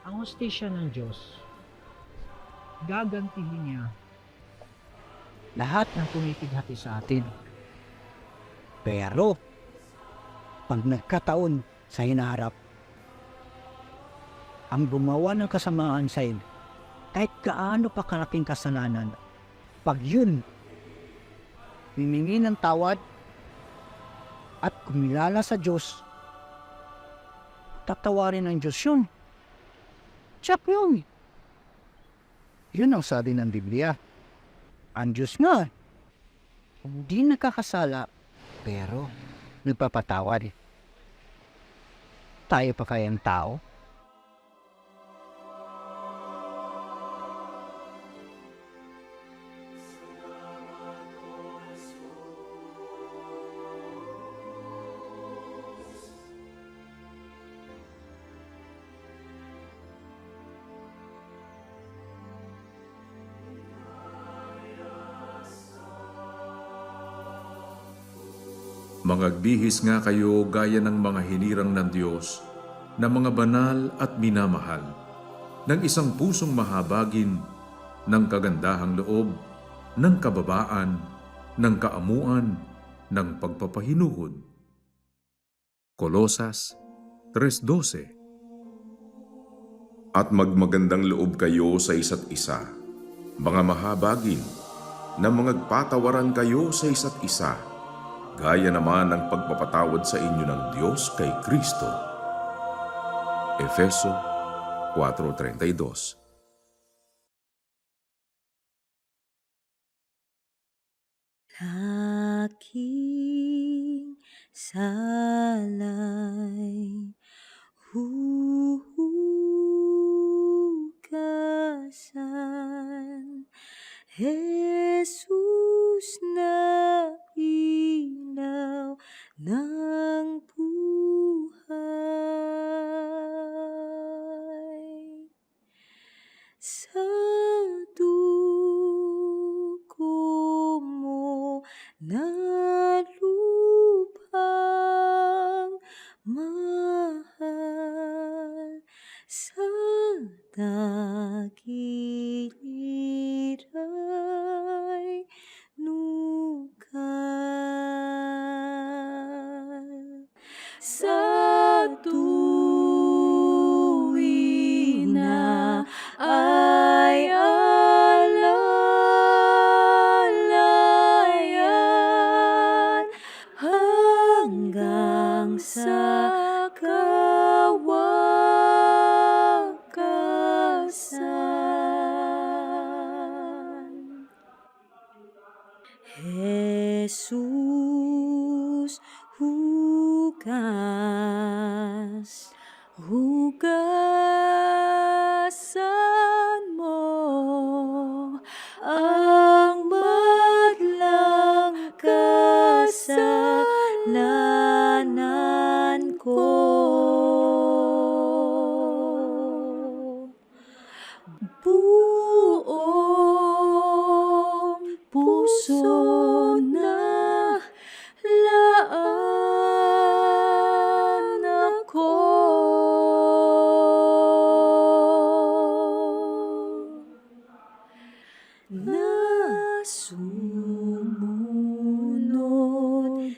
Ang hostisya ng Diyos, gagantihin niya lahat ng tumipighati sa atin. Pero, pag nagkataon sa hinaharap, ang gumawa ng kasamaan sa iyo, kahit gaano pa kalaking kasalanan, pag yun, himingi ng tawad at kumilala sa Diyos, tatawarin ng Diyos yun. Tsak yun. Yun ang sabi ng Biblia. Ang Diyos nga, hindi nakakasala, pero nagpapatawad. Tayo pa kayang tao? Mangagbihis nga kayo gaya ng mga hinirang ng Diyos na mga banal at minamahal, ng isang pusong mahabagin, ng kagandahang loob, ng kababaan, ng kaamuan, ng pagpapahinuhod. Kolosas 3:12. At magmagandang loob kayo sa isa't isa, mga mahabagin, na magpatawaran kayo sa isa't isa, gaya naman ng pagpapatawad sa inyo ng Diyos kay Kristo. Efeso 4:32. Aking salay huhugasan, Jesus na ilaw ng buhay. Sa dugo mo na lubhang mahal, sa tagiliray nugal. Sa tuwina ay alalayan hanggang sa kawakasan. Jesus, hugasan mo ang madlang kasalanan ko. Buong puso na laan ako. Na sumunod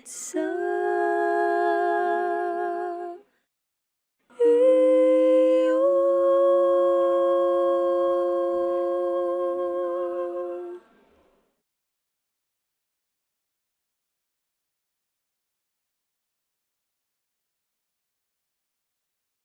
sa